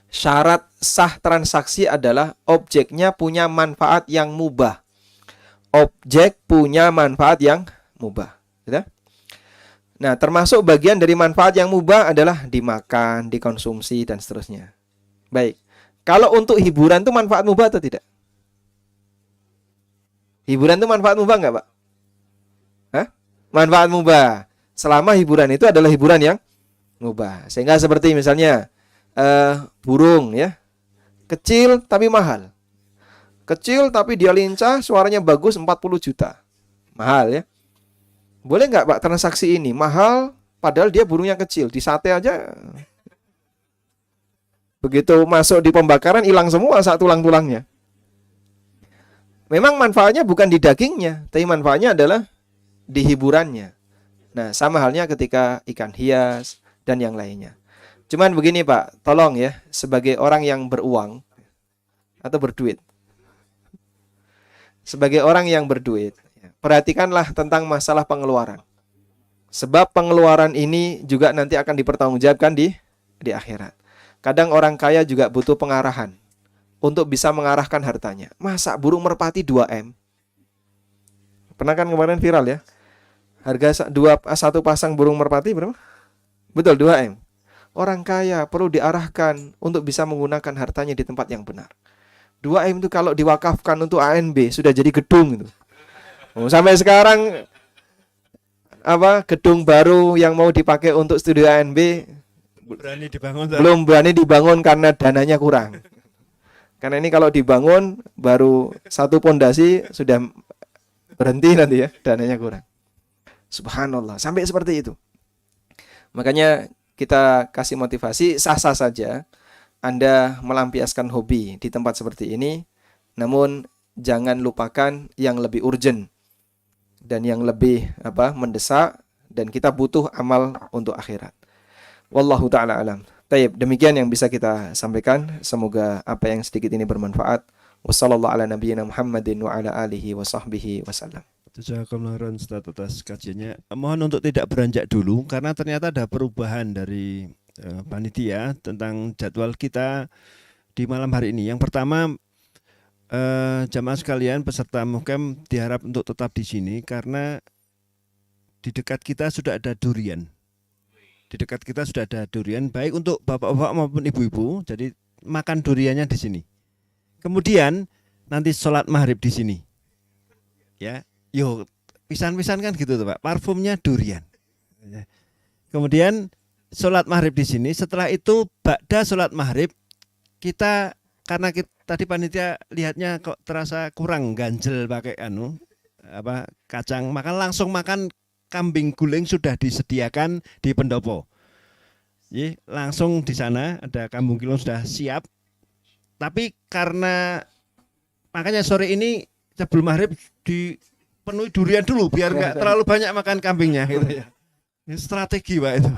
Syarat sah transaksi adalah objeknya punya manfaat yang mubah. Objek punya manfaat yang mubah. Gitu? Nah, termasuk bagian dari manfaat yang mubah adalah dimakan, dikonsumsi, dan seterusnya. Baik. Kalau untuk hiburan itu manfaat mubah atau tidak? Hiburan itu manfaat mubah nggak, Pak? Hah? Manfaat mubah. Selama hiburan itu adalah hiburan yang mubah. Sehingga seperti misalnya burung ya. Kecil tapi mahal. Kecil tapi dia lincah, suaranya bagus 40 juta. Mahal ya. Boleh nggak, Pak, transaksi ini? Mahal padahal dia burungnya kecil. Di sate aja. Begitu masuk di pembakaran hilang semua tulang-tulangnya. Memang manfaatnya bukan di dagingnya, tapi manfaatnya adalah di hiburannya. Nah, sama halnya ketika ikan hias dan yang lainnya. Cuman begini, Pak, tolong ya, sebagai orang yang beruang atau berduit. Sebagai orang yang berduit, perhatikanlah tentang masalah pengeluaran. Sebab pengeluaran ini juga nanti akan dipertanggungjawabkan di akhirat. Kadang orang kaya juga butuh pengarahan untuk bisa mengarahkan hartanya. Masa burung merpati 2M? Pernah kan kemarin viral ya? Harga satu pasang burung merpati berapa? Betul, 2M. Orang kaya perlu diarahkan untuk bisa menggunakan hartanya di tempat yang benar. 2M itu kalau diwakafkan untuk ANB sudah jadi gedung itu. Sampai sekarang gedung baru yang mau dipakai untuk studio ANB belum berani dibangun karena dananya kurang. Karena ini kalau dibangun baru satu pondasi sudah berhenti nanti ya, dananya kurang. Subhanallah, sampai seperti itu. Makanya kita kasih motivasi, sah-sah saja Anda melampiaskan hobi di tempat seperti ini, namun jangan lupakan yang lebih urgent dan yang lebih mendesak, dan kita butuh amal untuk akhirat. Wallahu ta'ala alam. Taib, demikian yang bisa kita sampaikan. Semoga apa yang sedikit ini bermanfaat. Wassallallahu ala nabiyyina Muhammadin wa ala alihi wa sahbihi wasallam. Jazakallahu khairan Ustaz atas kajiannya. Mohon untuk tidak beranjak dulu karena ternyata ada perubahan dari panitia tentang jadwal kita di malam hari ini. Yang pertama, jamaah sekalian peserta Muhkem diharap untuk tetap di sini karena di dekat kita sudah ada durian. Di dekat kita sudah ada durian, baik untuk bapak-bapak maupun ibu-ibu. Jadi makan duriannya di sini. Kemudian nanti sholat maghrib di sini. Ya, yo pisan-pisan kan gitu tuh Pak. Parfumnya durian. Kemudian sholat maghrib di sini. Setelah itu ba'da sholat maghrib kita karena tadi panitia lihatnya kok terasa kurang ganjel pakai kacang, maka langsung makan kambing guling sudah disediakan di pendopo. Jadi langsung di sana ada kambing guling sudah siap. Tapi karena makanya sore ini sebelum maghrib dipenuhi durian dulu biar nggak terlalu banyak makan kambingnya gitu ya. Ini strategi Pak itu.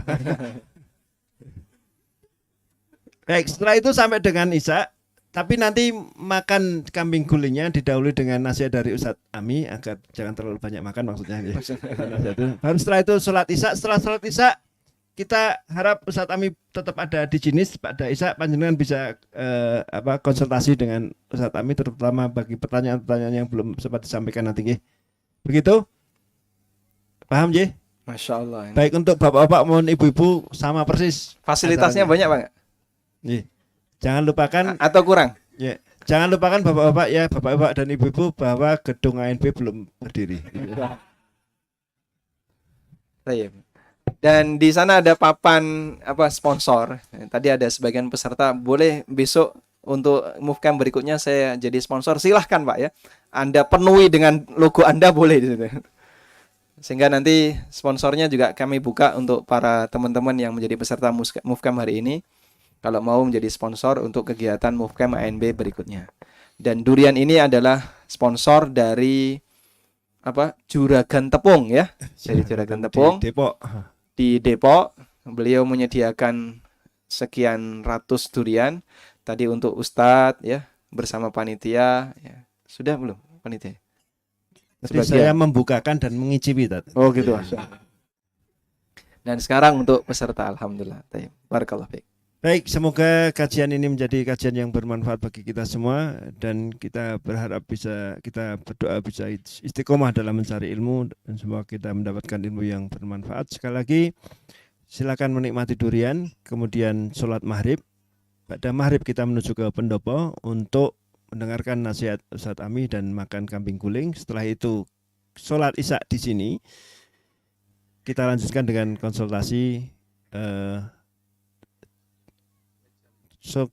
Baik, setelah itu sampai dengan Isya. Tapi nanti makan kambing gulingnya didahului dengan nasihat dari Ustadz Ami agar jangan terlalu banyak makan maksudnya. Baru setelah itu sholat Isya. Setelah sholat Isya kita harap Ustadz Ami tetap ada di sini pada Isya. Panjenengan bisa konsultasi dengan Ustadz Ami terutama bagi pertanyaan-pertanyaan yang belum sempat disampaikan nanti. Begitu? Paham J? Masya Allah. Baik untuk bapak-bapak maupun ibu-ibu sama persis. Fasilitasnya banyak Pak? Iya. Jangan lupakan atau kurang? Ya, jangan lupakan bapak-bapak ya, bapak-bapak dan ibu-ibu bahwa gedung ANB belum berdiri. Dan di sana ada papan sponsor. Tadi ada sebagian peserta, boleh besok untuk Muhkem berikutnya saya jadi sponsor. Silahkan Pak ya. Anda penuhi dengan logo Anda boleh di situ. Sehingga nanti sponsornya juga kami buka untuk para teman-teman yang menjadi peserta Muhkem hari ini. Kalau mau menjadi sponsor untuk kegiatan Muhkem ANB berikutnya. Dan durian ini adalah sponsor dari Juragan Tepung ya. Dari Juragan Tepung di Depok. Beliau menyediakan sekian ratus durian tadi untuk Ustadz ya bersama panitia ya. Sudah belum panitia? Jadi saya membukakan dan mengicipi tadi. Oh gitu. Dan sekarang untuk peserta alhamdulillah. Barakallahu fiik. Baik, semoga kajian ini menjadi kajian yang bermanfaat bagi kita semua dan kita berharap kita berdoa bisa istiqomah dalam mencari ilmu dan semoga kita mendapatkan ilmu yang bermanfaat. Sekali lagi, silakan menikmati durian, kemudian sholat maghrib. Pada maghrib kita menuju ke pendopo untuk mendengarkan nasihat Ustadz Ami dan makan kambing guling. Setelah itu sholat isya di sini. Kita lanjutkan dengan konsultasi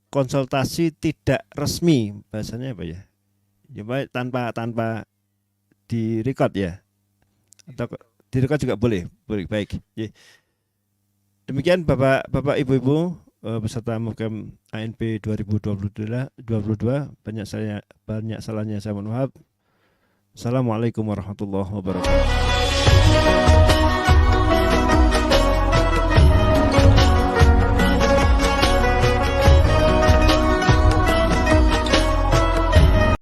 konsultasi tidak resmi, bahasanya apa ya? Ya baik, tanpa di record ya. Atau di record juga boleh. Baik. Ya. Demikian Bapak Ibu peserta Mukem ANP 2022 banyak salahnya saya mohon maaf. Assalamualaikum warahmatullahi wabarakatuh.